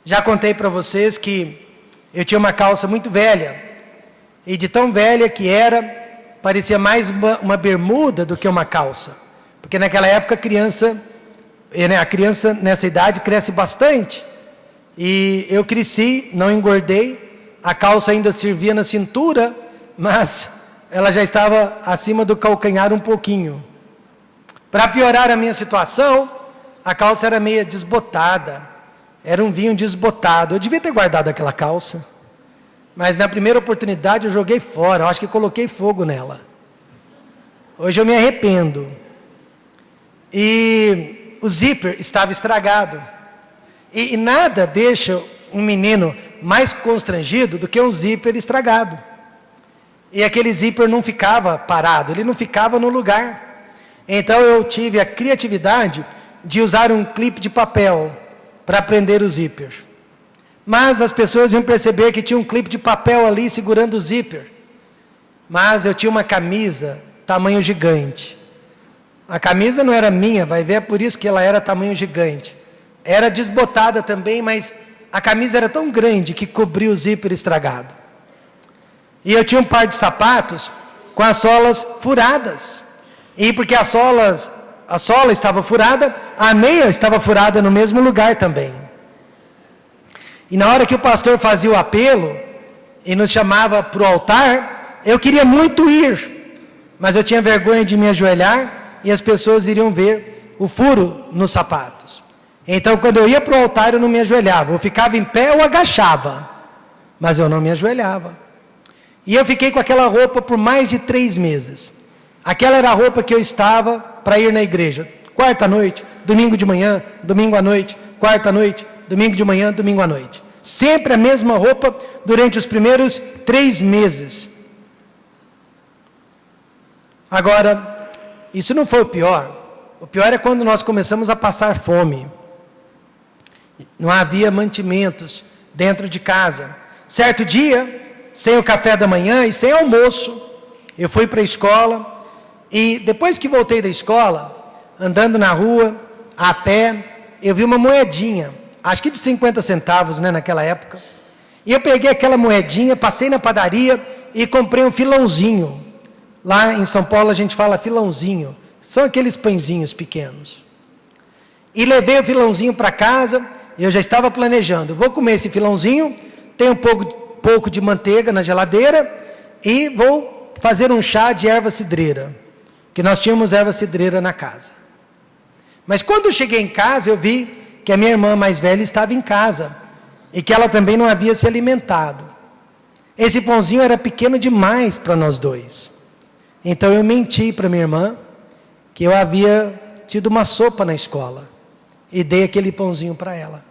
Já contei para vocês que eu tinha uma calça muito velha, e de tão velha que era, parecia mais uma bermuda do que uma calça, porque naquela época a criança nessa idade cresce bastante, e eu cresci, não engordei, a calça ainda servia na cintura, mas ela já estava acima do calcanhar um pouquinho. Para piorar a minha situação, a calça era meio desbotada, era um vinho desbotado. Eu devia ter guardado aquela calça, mas na primeira oportunidade eu joguei fora. Eu acho que coloquei fogo nela. Hoje eu me arrependo. E o zíper estava estragado. E nada deixa um menino mais constrangido do que um zíper estragado. E aquele zíper não ficava parado, ele não ficava no lugar. Então eu tive a criatividade de usar um clipe de papel para prender o zíper. Mas as pessoas iam perceber que tinha um clipe de papel ali segurando o zíper. Mas eu tinha uma camisa tamanho gigante. A camisa não era minha, vai ver, é por isso que ela era tamanho gigante. Era desbotada também, mas a camisa era tão grande que cobria o zíper estragado. E eu tinha um par de sapatos com as solas furadas. E porque a sola estava furada, a meia estava furada no mesmo lugar também. E na hora que o pastor fazia o apelo e nos chamava para o altar, eu queria muito ir, mas eu tinha vergonha de me ajoelhar e as pessoas iriam ver o furo nos sapatos. Então quando eu ia para o altar eu não me ajoelhava, eu ficava em pé ou agachava, mas eu não me ajoelhava. E eu fiquei com aquela roupa por mais de 3 meses. Aquela era a roupa que eu estava para ir na igreja. Quarta à noite, domingo de manhã, domingo à noite, quarta à noite, domingo de manhã, domingo à noite. Sempre a mesma roupa durante os primeiros 3 meses. Agora, isso não foi o pior. O pior é quando nós começamos a passar fome. Não havia mantimentos dentro de casa. Certo dia, sem o café da manhã e sem almoço, eu fui para a escola. E depois que voltei da escola, andando na rua, a pé, eu vi uma moedinha, acho que de 50 centavos, né, naquela época. E eu peguei aquela moedinha, passei na padaria e comprei um filãozinho. Lá em São Paulo a gente fala filãozinho, são aqueles pãezinhos pequenos. E levei o filãozinho para casa, e eu já estava planejando, vou comer esse filãozinho, tem um pouco de manteiga na geladeira, e vou fazer um chá de erva cidreira. Que nós tínhamos erva cidreira na casa. Mas quando eu cheguei em casa, eu vi que a minha irmã mais velha estava em casa, e que ela também não havia se alimentado. Esse pãozinho era pequeno demais para nós dois. Então eu menti para minha irmã, que eu havia tido uma sopa na escola, e dei aquele pãozinho para ela.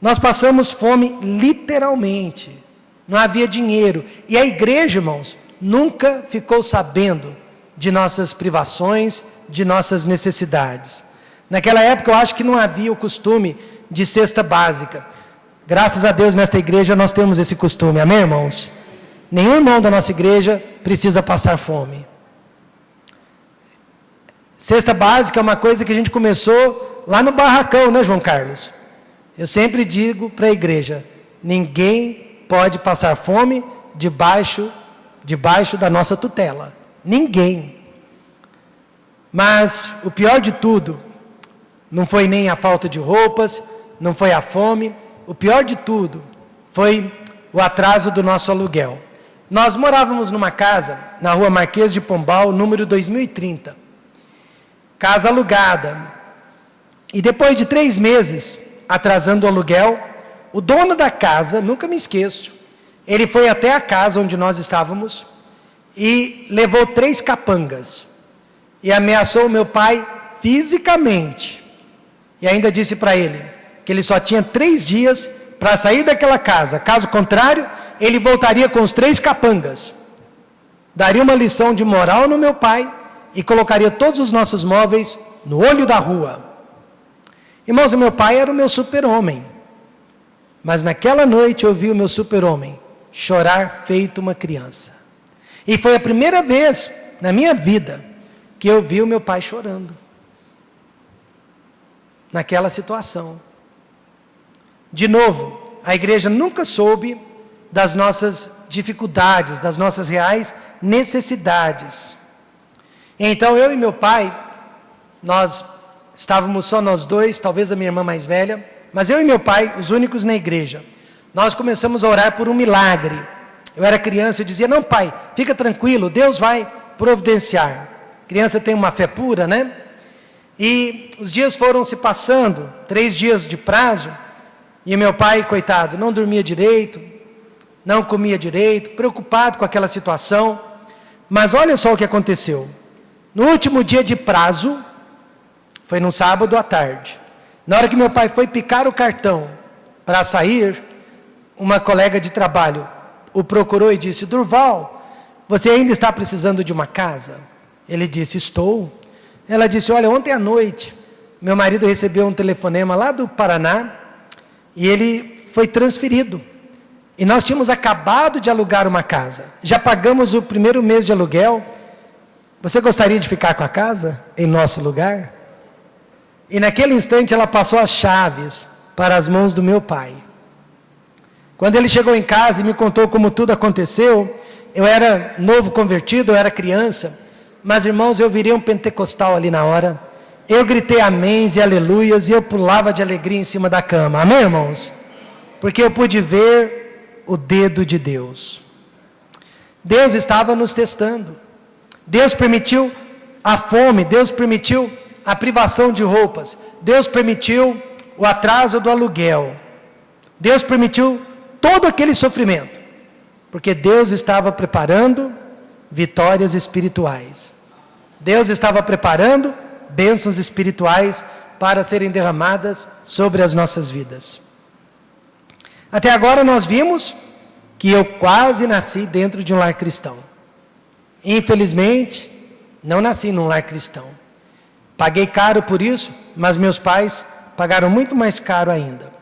Nós passamos fome literalmente, não havia dinheiro, e a igreja, irmãos, nunca ficou sabendo de nossas privações, de nossas necessidades. Naquela época eu acho que não havia o costume de cesta básica. Graças a Deus nesta igreja nós temos esse costume, amém, irmãos? Nenhum irmão da nossa igreja precisa passar fome. Cesta básica é uma coisa que a gente começou lá no barracão, né, João Carlos? Eu sempre digo para a igreja, ninguém pode passar fome debaixo da nossa tutela. Ninguém. Mas o pior de tudo não foi nem a falta de roupas, não foi a fome. O pior de tudo foi o atraso do nosso aluguel. Nós morávamos numa casa na rua Marquês de Pombal, número 2030. Casa alugada. E depois de 3 meses atrasando o aluguel, o dono da casa, nunca me esqueço, ele foi até a casa onde nós estávamos e levou 3 capangas. E ameaçou o meu pai fisicamente. E ainda disse para ele que ele só tinha 3 dias para sair daquela casa. Caso contrário, ele voltaria com os 3 capangas. Daria uma lição de moral no meu pai e colocaria todos os nossos móveis no olho da rua. Irmãos, o meu pai era o meu super-homem. Mas naquela noite eu vi o meu super-homem chorar feito uma criança. E foi a primeira vez na minha vida que eu vi o meu pai chorando. Naquela situação. De novo, a igreja nunca soube das nossas dificuldades, das nossas reais necessidades. Então eu e meu pai, nós estávamos só nós dois, talvez a minha irmã mais velha, mas eu e meu pai, os únicos na igreja. Nós começamos a orar por um milagre. Eu era criança, eu dizia, não pai, fica tranquilo, Deus vai providenciar. Criança tem uma fé pura, né? E os dias foram se passando, 3 dias de prazo, e meu pai, coitado, não dormia direito, não comia direito, preocupado com aquela situação. Mas olha só o que aconteceu. No último dia de prazo, foi num sábado à tarde, na hora que meu pai foi picar o cartão para sair, uma colega de trabalho o procurou e disse, Durval, você ainda está precisando de uma casa? Ele disse, estou. Ela disse, olha, ontem à noite, meu marido recebeu um telefonema lá do Paraná, e ele foi transferido. E nós tínhamos acabado de alugar uma casa. Já pagamos o primeiro mês de aluguel. Você gostaria de ficar com a casa em nosso lugar? E naquele instante ela passou as chaves para as mãos do meu pai. Quando ele chegou em casa e me contou como tudo aconteceu, eu era novo convertido, eu era criança, mas irmãos, eu virei um pentecostal ali na hora. Eu gritei améns e aleluias e eu pulava de alegria em cima da cama. Amém, irmãos? Porque eu pude ver o dedo de Deus. Deus estava nos testando. Deus permitiu a fome, Deus permitiu a privação de roupas, Deus permitiu o atraso do aluguel, Deus permitiu todo aquele sofrimento, porque Deus estava preparando vitórias espirituais. Deus estava preparando bênçãos espirituais para serem derramadas sobre as nossas vidas. Até agora nós vimos que eu quase nasci dentro de um lar cristão. Infelizmente, não nasci num lar cristão. Paguei caro por isso, mas meus pais pagaram muito mais caro ainda.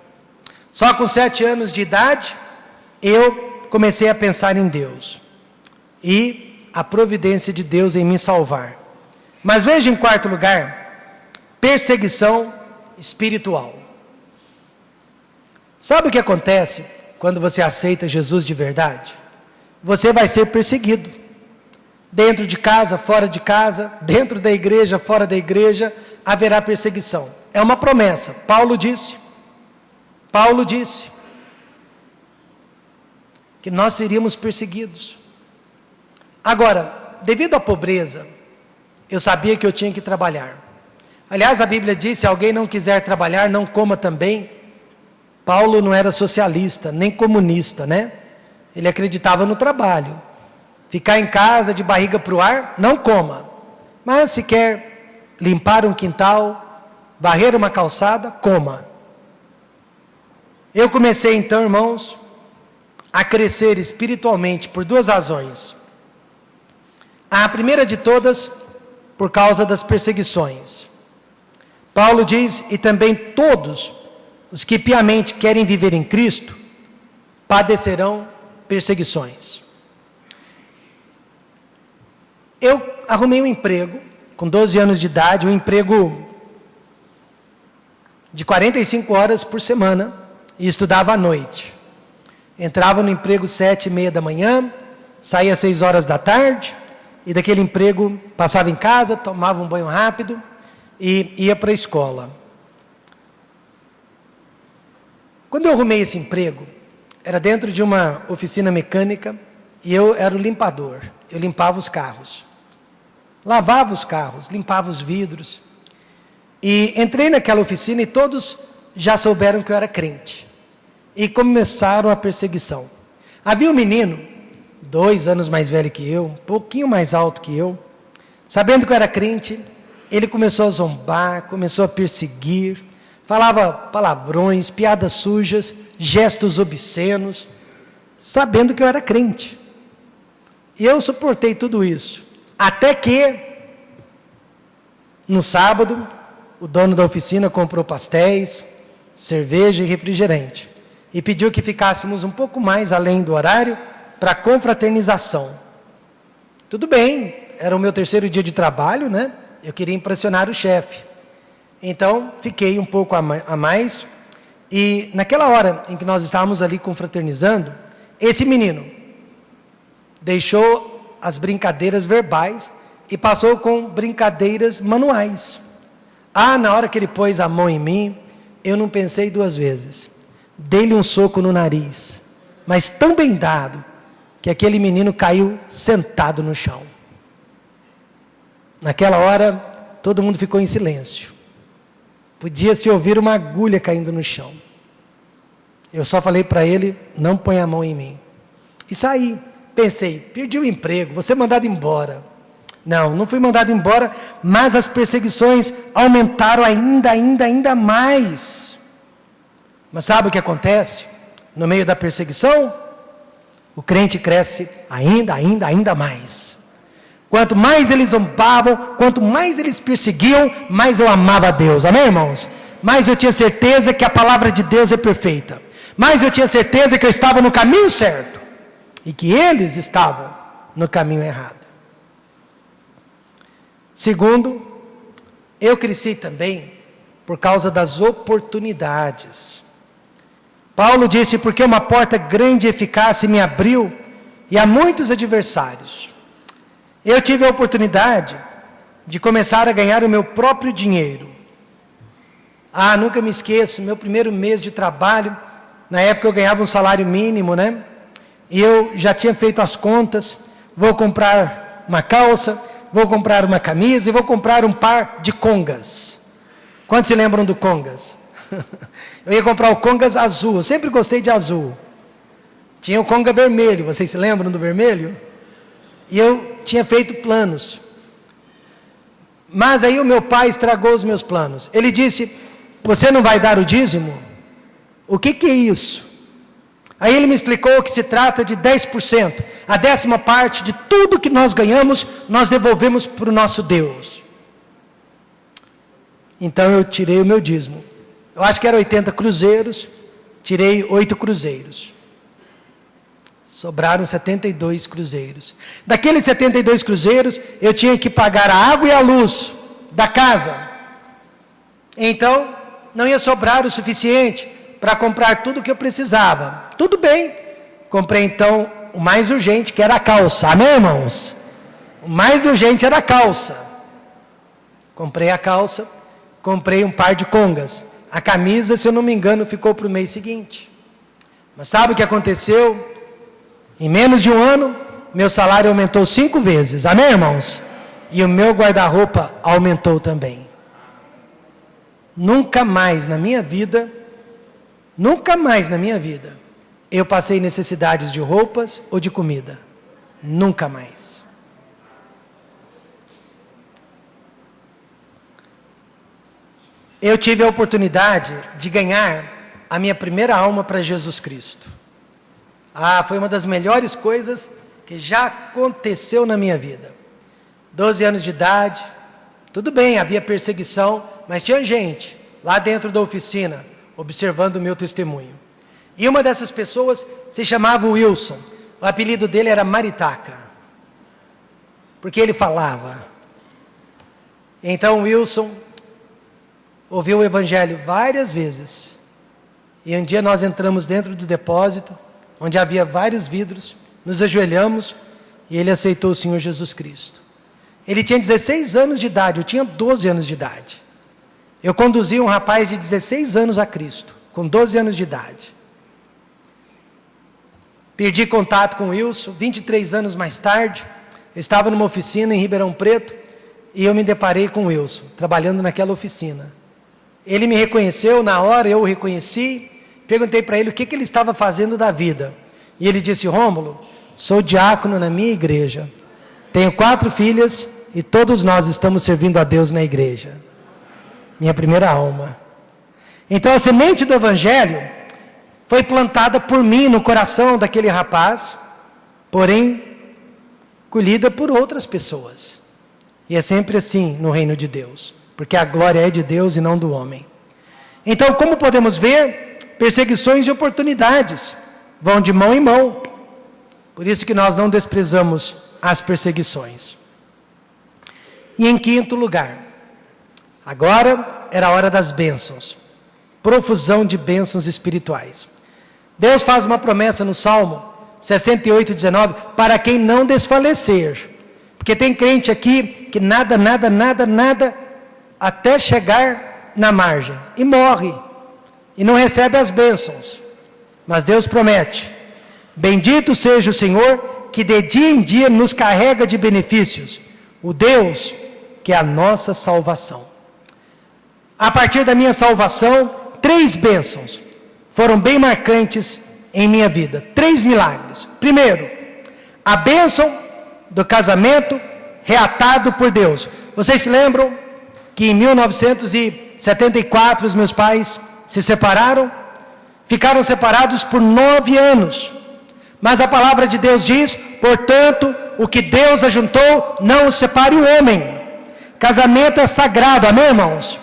Só com 7 anos de idade, eu comecei a pensar em Deus. E a providência de Deus em me salvar. Mas veja, em quarto lugar, perseguição espiritual. Sabe o que acontece quando você aceita Jesus de verdade? Você vai ser perseguido. Dentro de casa, fora de casa, dentro da igreja, fora da igreja, haverá perseguição. É uma promessa. Paulo disse que nós seríamos perseguidos. Agora, devido à pobreza, eu sabia que eu tinha que trabalhar. Aliás, a Bíblia diz, se alguém não quiser trabalhar, não coma também. Paulo não era socialista, nem comunista, né? Ele acreditava no trabalho. Ficar em casa de barriga para o ar, não coma. Mas se quer limpar um quintal, varrer uma calçada, coma. Eu comecei então, irmãos, a crescer espiritualmente por 2 razões. A primeira de todas, por causa das perseguições. Paulo diz, e também todos os que piamente querem viver em Cristo, padecerão perseguições. Eu arrumei um emprego, com 12 anos de idade, um emprego de 45 horas por semana, e estudava à noite. Entrava no emprego 7h30 da manhã, saía às 6 horas da tarde, e daquele emprego passava em casa, tomava um banho rápido, e ia para a escola. Quando eu arrumei esse emprego, era dentro de uma oficina mecânica e eu era o limpador. Eu limpava os carros, lavava os carros, limpava os vidros. E entrei naquela oficina e todos já souberam que eu era crente. E começaram a perseguição. Havia um menino, 2 anos mais velho que eu, um pouquinho mais alto que eu, sabendo que eu era crente, ele começou a zombar, começou a perseguir, falava palavrões, piadas sujas, gestos obscenos, sabendo que eu era crente. E eu suportei tudo isso. Até que, no sábado, o dono da oficina comprou pastéis, cerveja e refrigerante. E pediu que ficássemos um pouco mais além do horário para confraternização. Tudo bem, era o meu 3º dia de trabalho, né? Eu queria impressionar o chefe. Então, fiquei um pouco a mais. E naquela hora em que nós estávamos ali confraternizando, esse menino deixou as brincadeiras verbais e passou com brincadeiras manuais. Na hora que ele pôs a mão em mim, eu não pensei 2 vezes. Dei-lhe um soco no nariz, mas tão bem dado, que aquele menino caiu sentado no chão. Naquela hora, todo mundo ficou em silêncio. Podia-se ouvir uma agulha caindo no chão. Eu só falei para ele, não põe a mão em mim. E saí. Pensei, perdi o emprego, vou ser mandado embora. Não fui mandado embora, mas as perseguições aumentaram ainda mais. Mas sabe o que acontece? No meio da perseguição, o crente cresce ainda mais. Quanto mais eles zombavam, quanto mais eles perseguiam, mais eu amava a Deus. Amém, irmãos? Mais eu tinha certeza que a palavra de Deus é perfeita. Mais eu tinha certeza que eu estava no caminho certo. E que eles estavam no caminho errado. Segundo, eu cresci também por causa das oportunidades. Paulo disse, porque uma porta grande e eficaz se me abriu, e há muitos adversários. Eu tive a oportunidade de começar a ganhar o meu próprio dinheiro. Nunca me esqueço, meu primeiro mês de trabalho, na época eu ganhava um salário mínimo, né? E eu já tinha feito as contas, vou comprar uma calça, vou comprar uma camisa e vou comprar um par de congas. Quantos se lembram do congas? Eu ia comprar o congas azul, eu sempre gostei de azul. Tinha o conga vermelho, vocês se lembram do vermelho? E eu tinha feito planos. Mas aí o meu pai estragou os meus planos. Ele disse, você não vai dar o dízimo? O que é isso? Aí ele me explicou que se trata de 10%. A 10ª parte de tudo que nós ganhamos, nós devolvemos para o nosso Deus. Então eu tirei o meu dízimo. Eu acho que era 80 cruzeiros, tirei 8 cruzeiros. Sobraram 72 cruzeiros. Daqueles 72 cruzeiros, eu tinha que pagar a água e a luz da casa. Então, não ia sobrar o suficiente para comprar tudo o que eu precisava. Tudo bem. Comprei então o mais urgente, que era a calça. Amém, irmãos? O mais urgente era a calça. Comprei a calça, comprei um par de congas. A camisa, se eu não me engano, ficou para o mês seguinte. Mas sabe o que aconteceu? Em menos de um ano, meu salário aumentou 5 vezes. Amém, irmãos? E o meu guarda-roupa aumentou também. Nunca mais na minha vida, eu passei necessidades de roupas ou de comida. Nunca mais. Eu tive a oportunidade de ganhar a minha primeira alma para Jesus Cristo. Foi uma das melhores coisas que já aconteceu na minha vida. 12 anos de idade, tudo bem, havia perseguição, mas tinha gente lá dentro da oficina, observando o meu testemunho. E uma dessas pessoas se chamava Wilson. O apelido dele era Maritaca, porque ele falava. Então Wilson ouviu o evangelho várias vezes. E um dia nós entramos dentro do depósito, onde havia vários vidros, nos ajoelhamos e ele aceitou o Senhor Jesus Cristo. Ele tinha 16 anos de idade, eu tinha 12 anos de idade. Eu conduzi um rapaz de 16 anos a Cristo, com 12 anos de idade. Perdi contato com o Wilson, 23 anos mais tarde, eu estava numa oficina em Ribeirão Preto, e eu me deparei com o Wilson, trabalhando naquela oficina. Ele me reconheceu, na hora eu o reconheci, perguntei para ele o que ele estava fazendo da vida. E ele disse: Rômulo, sou diácono na minha igreja, tenho 4 filhas e todos nós estamos servindo a Deus na igreja. Minha primeira alma. Então a semente do Evangelho foi plantada por mim no coração daquele rapaz, porém colhida por outras pessoas. E é sempre assim no reino de Deus, porque a glória é de Deus e não do homem. Então, como podemos ver, perseguições e oportunidades vão de mão em mão. Por isso que nós não desprezamos as perseguições. E em quinto lugar, agora era a hora das bênçãos. Profusão de bênçãos espirituais. Deus faz uma promessa no Salmo 68:19, para quem não desfalecer. Porque tem crente aqui que nada, até chegar na margem, e morre, e não recebe as bênçãos. Mas Deus promete: bendito seja o Senhor, que de dia em dia nos carrega de benefícios, o Deus que é a nossa salvação. A partir da minha salvação, 3 bênçãos foram bem marcantes em minha vida, 3 milagres. Primeiro, a bênção do casamento reatado por Deus. Vocês se lembram que em 1974 os meus pais se separaram? Ficaram separados por 9 anos. Mas a palavra de Deus diz: portanto, o que Deus ajuntou, não o separe o homem. Casamento é sagrado, amém, irmãos?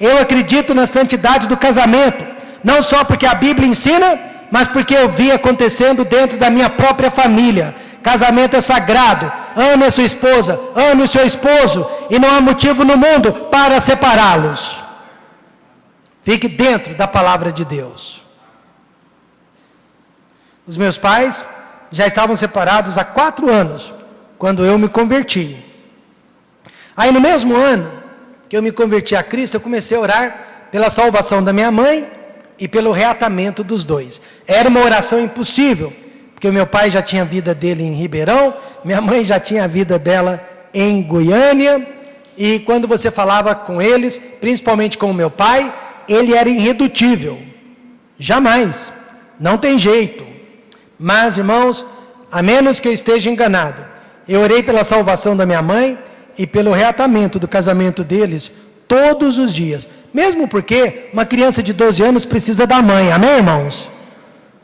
Eu acredito na santidade do casamento, não só porque a Bíblia ensina, mas porque eu vi acontecendo dentro da minha própria família. Casamento é sagrado. Ame a sua esposa, ame o seu esposo, e não há motivo no mundo para separá-los. Fique dentro da palavra de Deus. Os meus pais já estavam separados há 4 anos, quando eu me converti. Aí no mesmo ano que eu me converti a Cristo, eu comecei a orar pela salvação da minha mãe e pelo reatamento dos 2. Era uma oração impossível, porque o meu pai já tinha a vida dele em Ribeirão, minha mãe já tinha a vida dela em Goiânia, e quando você falava com eles, principalmente com o meu pai, ele era irredutível. Jamais. Não tem jeito. Mas, irmãos, a menos que eu esteja enganado, eu orei pela salvação da minha mãe e pelo reatamento do casamento deles todos os dias. Mesmo porque uma criança de 12 anos precisa da mãe, amém, irmãos?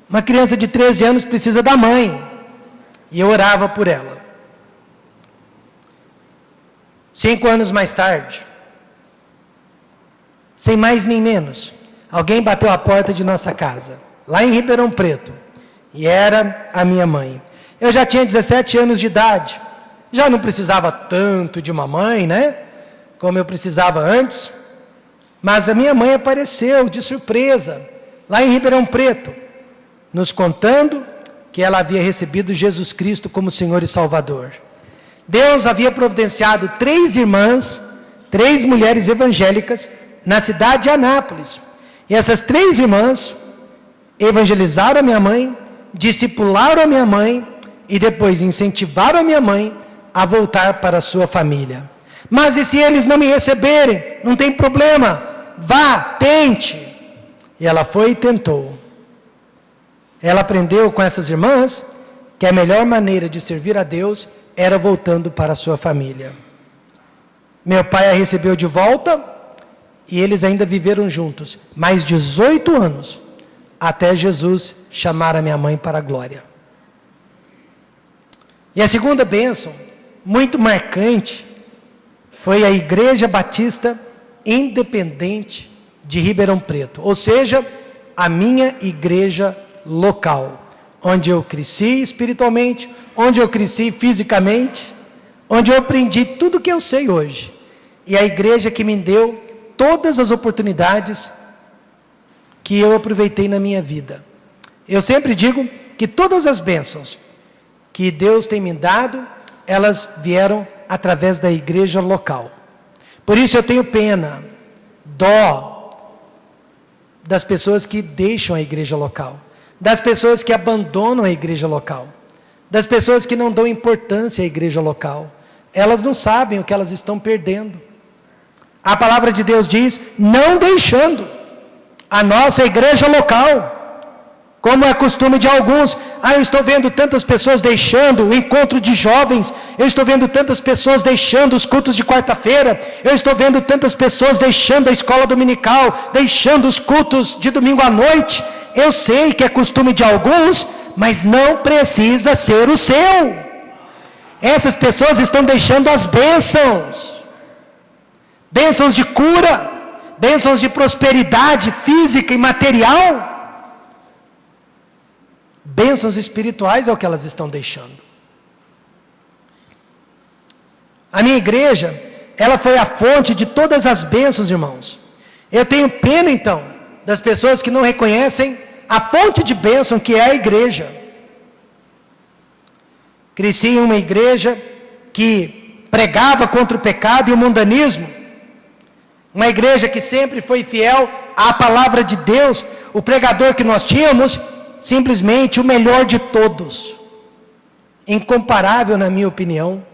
Uma criança de 13 anos precisa da mãe. E eu orava por ela. 5 anos mais tarde, sem mais nem menos, alguém bateu a porta de nossa casa, lá em Ribeirão Preto, e era a minha mãe. Eu já tinha 17 anos de idade, já não precisava tanto de uma mãe, né? Como eu precisava antes, mas a minha mãe apareceu de surpresa, lá em Ribeirão Preto, nos contando que ela havia recebido Jesus Cristo como Senhor e Salvador. Deus havia providenciado 3 irmãs, 3 mulheres evangélicas, na cidade de Anápolis. E essas 3 irmãs evangelizaram a minha mãe, discipularam a minha mãe e depois incentivaram a minha mãe a voltar para a sua família. Mas e se eles não me receberem? Não tem problema, vá, tente. E ela foi e tentou. Ela aprendeu com essas irmãs que a melhor maneira de servir a Deus era voltando para a sua família. Meu pai a recebeu de volta e eles ainda viveram juntos, mais 18 anos, até Jesus chamar a minha mãe para a glória. E a segunda bênção, muito marcante, foi a Igreja Batista Independente de Ribeirão Preto, ou seja, a minha igreja local, onde eu cresci espiritualmente, onde eu cresci fisicamente, onde eu aprendi tudo o que eu sei hoje. E a igreja que me deu todas as oportunidades que eu aproveitei na minha vida. Eu sempre digo que todas as bênçãos que Deus tem me dado, elas vieram através da igreja local. Por isso eu tenho pena, dó das pessoas que deixam a igreja local, das pessoas que abandonam a igreja local, das pessoas que não dão importância à igreja local. Elas não sabem o que elas estão perdendo. A palavra de Deus diz: não deixando a nossa igreja local, como é costume de alguns. Eu estou vendo tantas pessoas deixando o encontro de jovens, eu estou vendo tantas pessoas deixando os cultos de quarta-feira, eu estou vendo tantas pessoas deixando a escola dominical, deixando os cultos de domingo à noite. Eu sei que é costume de alguns, mas não precisa ser o seu. Essas pessoas estão deixando as bênçãos, bênçãos de cura, bênçãos de prosperidade física e material. Bênçãos espirituais é o que elas estão deixando. A minha igreja, ela foi a fonte de todas as bênçãos, irmãos. Eu tenho pena, então, das pessoas que não reconhecem a fonte de bênção que é a igreja. Cresci em uma igreja que pregava contra o pecado e o mundanismo. Uma igreja que sempre foi fiel à palavra de Deus. O pregador que nós tínhamos, simplesmente o melhor de todos, incomparável na minha opinião.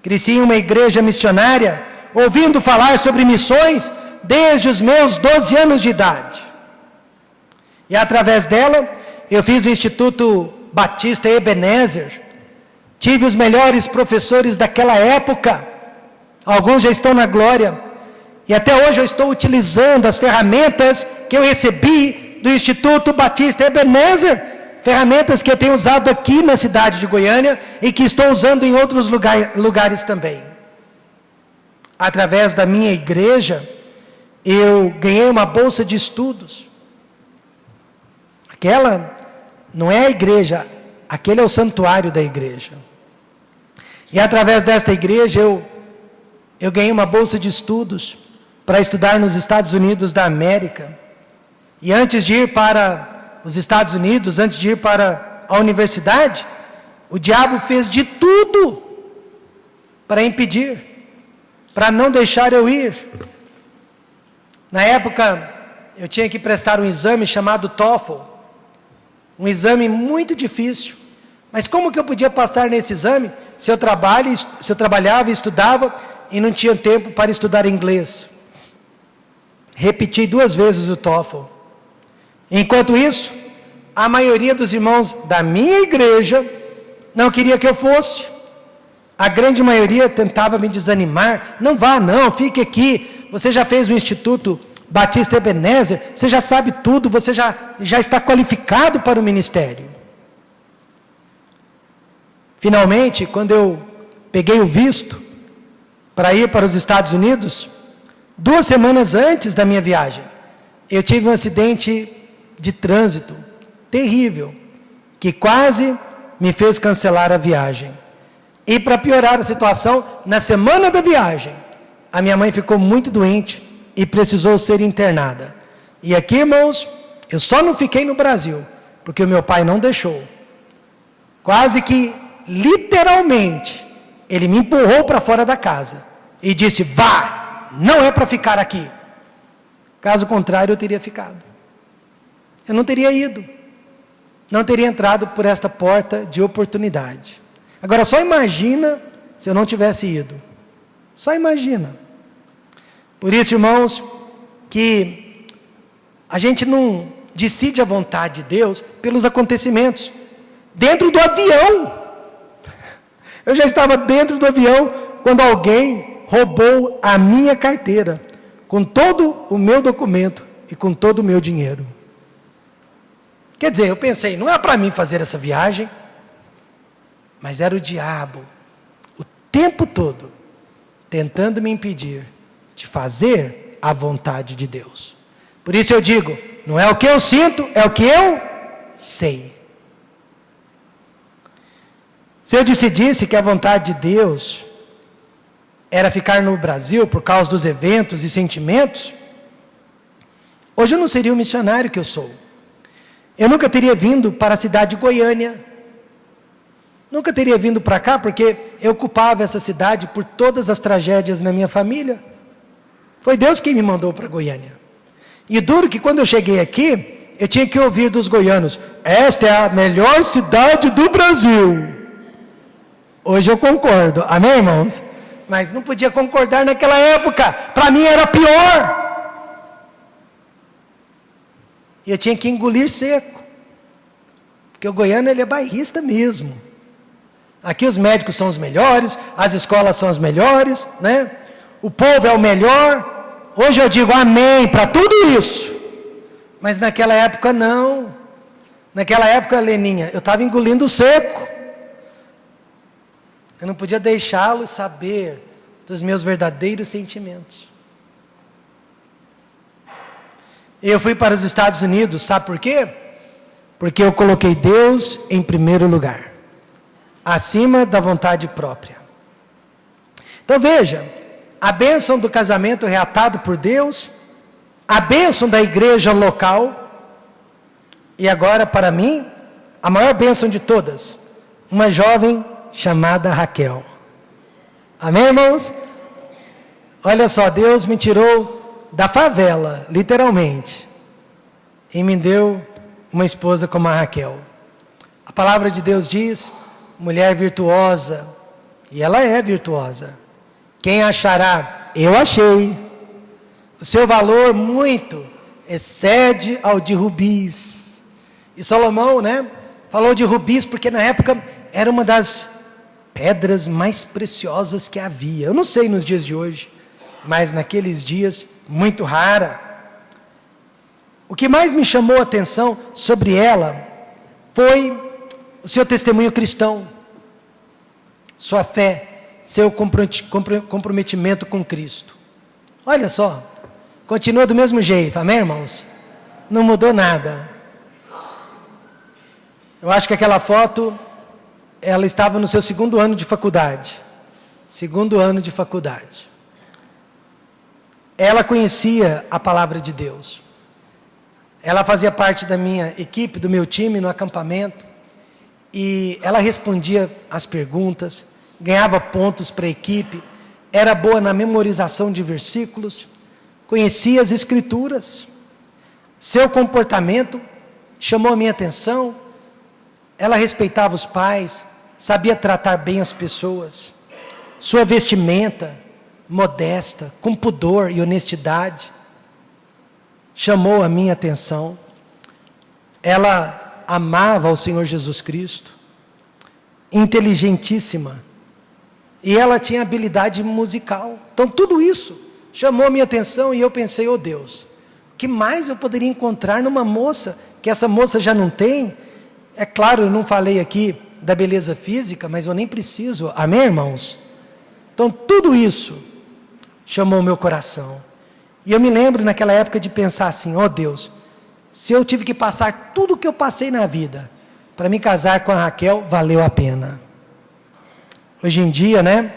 Cresci em uma igreja missionária, ouvindo falar sobre missões desde os meus 12 anos de idade. E através dela, eu fiz o Instituto Batista Ebenezer. Tive os melhores professores daquela época, alguns já estão na glória, e até hoje eu estou utilizando as ferramentas que eu recebi do Instituto Batista Ebenezer, ferramentas que eu tenho usado aqui na cidade de Goiânia e que estou usando em outros lugares também. Através da minha igreja, eu ganhei uma bolsa de estudos. Aquela não é a igreja, aquele é o santuário da igreja. E através desta igreja eu ganhei uma bolsa de estudos para estudar nos Estados Unidos da América. E antes de ir para os Estados Unidos, antes de ir para a universidade, o diabo fez de tudo para impedir, para não deixar eu ir. Na época, eu tinha que prestar um exame chamado TOEFL, um exame muito difícil. Mas como que eu podia passar nesse exame se eu trabalhava e estudava e não tinha tempo para estudar inglês? Repeti 2 vezes o TOEFL. Enquanto isso, a maioria dos irmãos da minha igreja não queria que eu fosse. A grande maioria tentava me desanimar. Não vá não, fique aqui. Você já fez o Instituto Batista Ebenezer, você já sabe tudo, você já está qualificado para o ministério. Finalmente, quando eu peguei o visto para ir para os Estados Unidos, 2 semanas antes da minha viagem, eu tive um acidente de trânsito terrível, que quase me fez cancelar a viagem. E para piorar a situação, na semana da viagem, a minha mãe ficou muito doente e precisou ser internada. E aqui, irmãos, eu só não fiquei no Brasil, porque o meu pai não deixou. Quase que, literalmente, ele me empurrou para fora da casa e disse: vá, não é para ficar aqui. Caso contrário, eu teria ficado. Eu não teria ido. Não teria entrado por esta porta de oportunidade. Agora, só imagina se eu não tivesse ido. Só imagina. Por isso, irmãos, que a gente não decide a vontade de Deus pelos acontecimentos. Dentro do avião. Eu já estava dentro do avião quando alguém roubou a minha carteira, com todo o meu documento e com todo o meu dinheiro. Quer dizer, eu pensei, não é para mim fazer essa viagem, mas era o diabo, o tempo todo, tentando me impedir de fazer a vontade de Deus. Por isso eu digo, não é o que eu sinto, é o que eu sei. Se eu decidisse que a vontade de Deus era ficar no Brasil por causa dos eventos e sentimentos, hoje eu não seria o missionário que eu sou. Eu nunca teria vindo para a cidade de Goiânia. Nunca teria vindo para cá, porque eu culpava essa cidade por todas as tragédias na minha família. Foi Deus quem me mandou para Goiânia. E duro que quando eu cheguei aqui, eu tinha que ouvir dos goianos: esta é a melhor cidade do Brasil. Hoje eu concordo, amém, irmãos? Mas não podia concordar naquela época, para mim era pior. E eu tinha que engolir seco, porque o goiano ele é bairrista mesmo. Aqui os médicos são os melhores, as escolas são as melhores, né? O povo é o melhor. Hoje eu digo amém para tudo isso, mas naquela época não. Naquela época, Leninha, eu estava engolindo seco. Eu não podia deixá-lo saber dos meus verdadeiros sentimentos. Eu fui para os Estados Unidos, sabe por quê? Porque eu coloquei Deus em primeiro lugar, acima da vontade própria. Então veja, a bênção do casamento reatado por Deus, a bênção da igreja local, e agora para mim, a maior bênção de todas, uma jovem chamada Raquel. Amém, irmãos? Olha só, Deus me tirou da favela, literalmente, e me deu uma esposa como a Raquel. A palavra de Deus diz, mulher virtuosa, e ela é virtuosa. Quem achará? Eu achei. O seu valor muito excede ao de rubis. E Salomão, né, falou de rubis porque na época era uma das pedras mais preciosas que havia. Eu não sei nos dias de hoje, mas naqueles dias, muito rara. O que mais me chamou a atenção sobre ela foi o seu testemunho cristão, sua fé, seu comprometimento com Cristo. Olha só, continua do mesmo jeito, amém, irmãos? Não mudou nada. Eu acho que aquela foto, ela estava no seu segundo ano de faculdade. Segundo ano de faculdade. Ela conhecia a palavra de Deus. Ela fazia parte da minha equipe, do meu time no acampamento. E ela respondia as perguntas, ganhava pontos para a equipe, era boa na memorização de versículos, conhecia as escrituras. Seu comportamento chamou a minha atenção. Ela respeitava os pais, sabia tratar bem as pessoas. Sua vestimenta, modesta, com pudor e honestidade, chamou a minha atenção. Ela amava o Senhor Jesus Cristo, inteligentíssima, e ela tinha habilidade musical. Então tudo isso chamou a minha atenção e eu pensei, oh Deus, o que mais eu poderia encontrar numa moça, que essa moça já não tem? É claro, eu não falei aqui da beleza física, mas eu nem preciso, amém, irmãos? Então tudo isso chamou o meu coração. E eu me lembro naquela época de pensar assim, oh Deus, se eu tive que passar tudo o que eu passei na vida, para me casar com a Raquel, valeu a pena. Hoje em dia, né,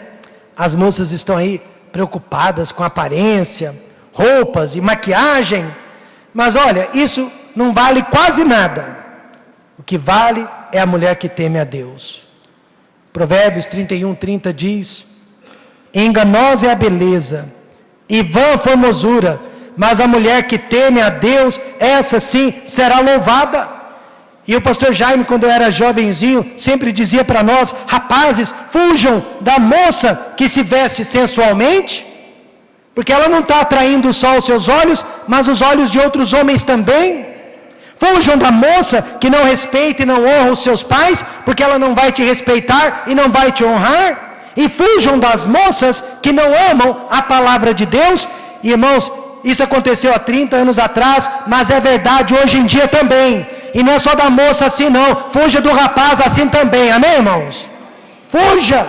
as moças estão aí preocupadas com aparência, roupas e maquiagem, mas olha, isso não vale quase nada. O que vale é a mulher que teme a Deus. Provérbios 31:30 diz, enganosa é a beleza, e vã a formosura, mas a mulher que teme a Deus, essa sim será louvada. E o pastor Jaime, quando eu era jovenzinho, sempre dizia para nós, rapazes, fujam da moça que se veste sensualmente, porque ela não está atraindo só os seus olhos, mas os olhos de outros homens também. Fujam da moça que não respeita e não honra os seus pais, porque ela não vai te respeitar e não vai te honrar. E fujam das moças que não amam a palavra de Deus. E irmãos, isso aconteceu há 30 anos atrás, mas é verdade hoje em dia também. E não é só da moça assim não, fuja do rapaz assim também, amém, irmãos? Fuja!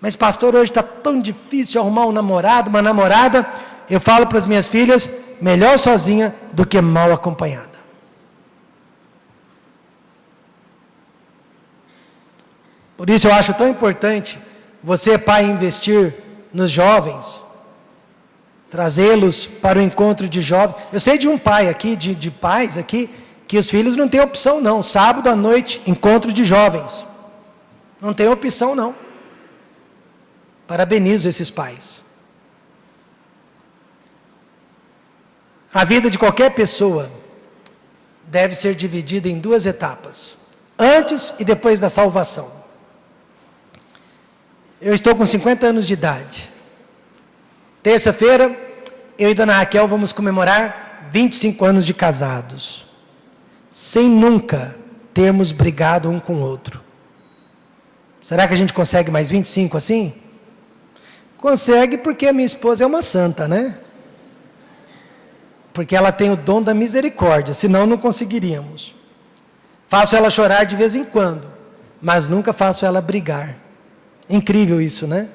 Mas pastor, hoje está tão difícil arrumar um namorado, uma namorada. Eu falo para as minhas filhas, melhor sozinha do que mal acompanhada. Por isso eu acho tão importante você, pai, investir nos jovens, trazê-los para o encontro de jovens. Eu sei de um pai aqui, de pais aqui, que os filhos não têm opção não. Sábado à noite, encontro de jovens. Não tem opção não. Parabenizo esses pais. A vida de qualquer pessoa deve ser dividida em duas etapas: antes e depois da salvação. Eu estou com 50 anos de idade. Terça-feira, eu e Dona Raquel vamos comemorar 25 anos de casados, sem nunca termos brigado um com o outro. Será que a gente consegue mais 25 assim? Consegue, porque a minha esposa é uma santa, né? Porque ela tem o dom da misericórdia, senão não conseguiríamos. Faço ela chorar de vez em quando, mas nunca faço ela brigar. Incrível isso, né?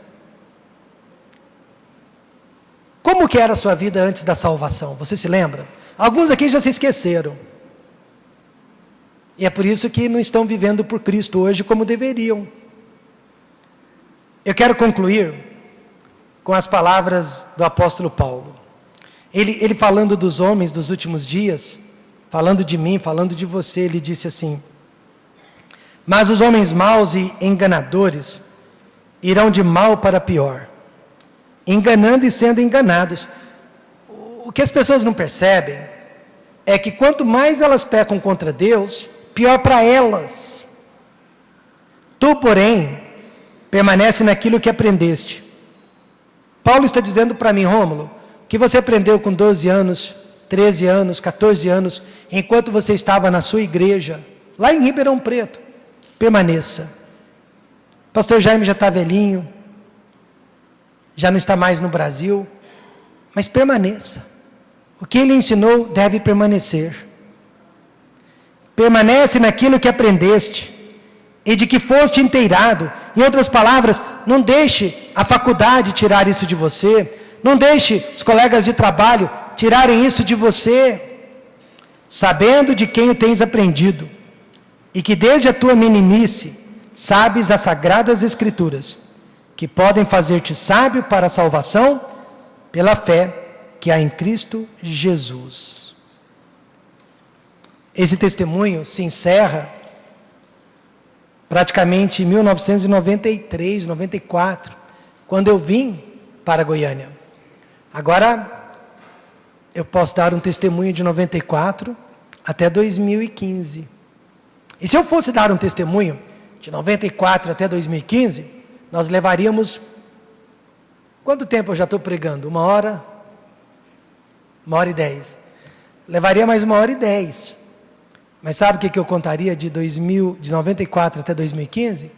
Como que era a sua vida antes da salvação? Você se lembra? Alguns aqui já se esqueceram. E é por isso que não estão vivendo por Cristo hoje como deveriam. Eu quero concluir com as palavras do apóstolo Paulo. Ele falando dos homens dos últimos dias, falando de mim, falando de você, ele disse assim: mas os homens maus e enganadores irão de mal para pior, enganando e sendo enganados. O que as pessoas não percebem é que quanto mais elas pecam contra Deus, pior para elas. Tu, porém, permanece naquilo que aprendeste. Paulo está dizendo para mim: Rômulo, que você aprendeu com 12 anos, 13 anos, 14 anos, enquanto você estava na sua igreja, lá em Ribeirão Preto, permaneça. Pastor Jaime já está velhinho, já não está mais no Brasil, mas permaneça. O que ele ensinou deve permanecer. Permanece naquilo que aprendeste e de que foste inteirado. Em outras palavras, não deixe a faculdade tirar isso de você, não deixe os colegas de trabalho tirarem isso de você, sabendo de quem o tens aprendido, e que desde a tua meninice sabes as sagradas escrituras, que podem fazer-te sábio para a salvação, pela fé que há em Cristo Jesus. Esse testemunho se encerra praticamente em 1993, 94, quando eu vim para Goiânia. Agora, eu posso dar um testemunho de 94 até 2015. E se eu fosse dar um testemunho de 94 até 2015, nós levaríamos... Quanto tempo eu já estou pregando? 1 hora? 1h10. Levaria mais 1h10. Mas sabe o que eu contaria de 94 até 2015?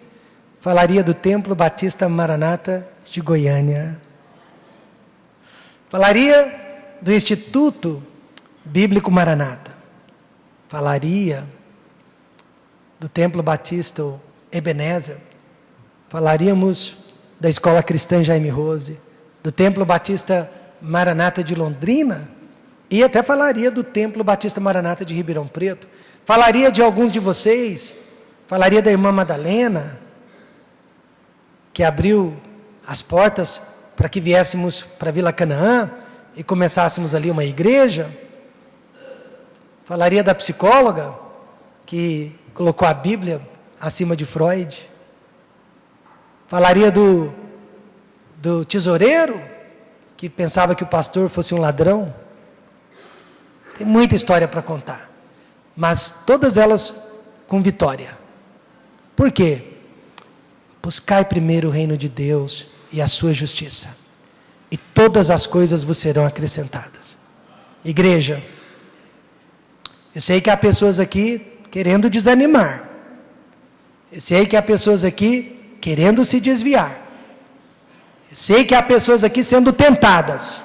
Falaria do Templo Batista Maranata de Goiânia. Falaria do Instituto Bíblico Maranata. Falaria do Templo Batista Ebenezer. Falaríamos da Escola Cristã Jaime Rose, do Templo Batista Maranata de Londrina, e até falaria do Templo Batista Maranata de Ribeirão Preto. Falaria de alguns de vocês, falaria da irmã Madalena, que abriu as portas para que viéssemos para Vila Canaã e começássemos ali uma igreja. Falaria da psicóloga, que colocou a Bíblia acima de Freud. Falaria do tesoureiro, que pensava que o pastor fosse um ladrão. Tem muita história para contar, mas todas elas com vitória. Por quê? Buscai primeiro o reino de Deus e a sua justiça, e todas as coisas vos serão acrescentadas. Igreja, eu sei que há pessoas aqui querendo desanimar. Eu sei que há pessoas aqui querendo se desviar. Eu sei que há pessoas aqui sendo tentadas.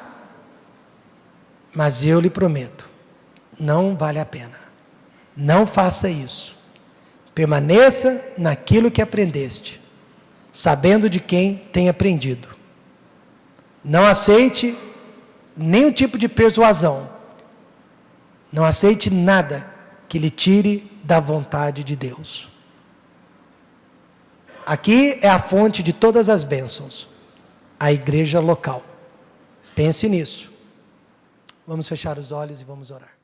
Mas eu lhe prometo, não vale a pena. Não faça isso. Permaneça naquilo que aprendeste, sabendo de quem tem aprendido. Não aceite nenhum tipo de persuasão. Não aceite nada que lhe tire da vontade de Deus. Aqui é a fonte de todas as bênçãos, a igreja local. Pense nisso. Vamos fechar os olhos e vamos orar.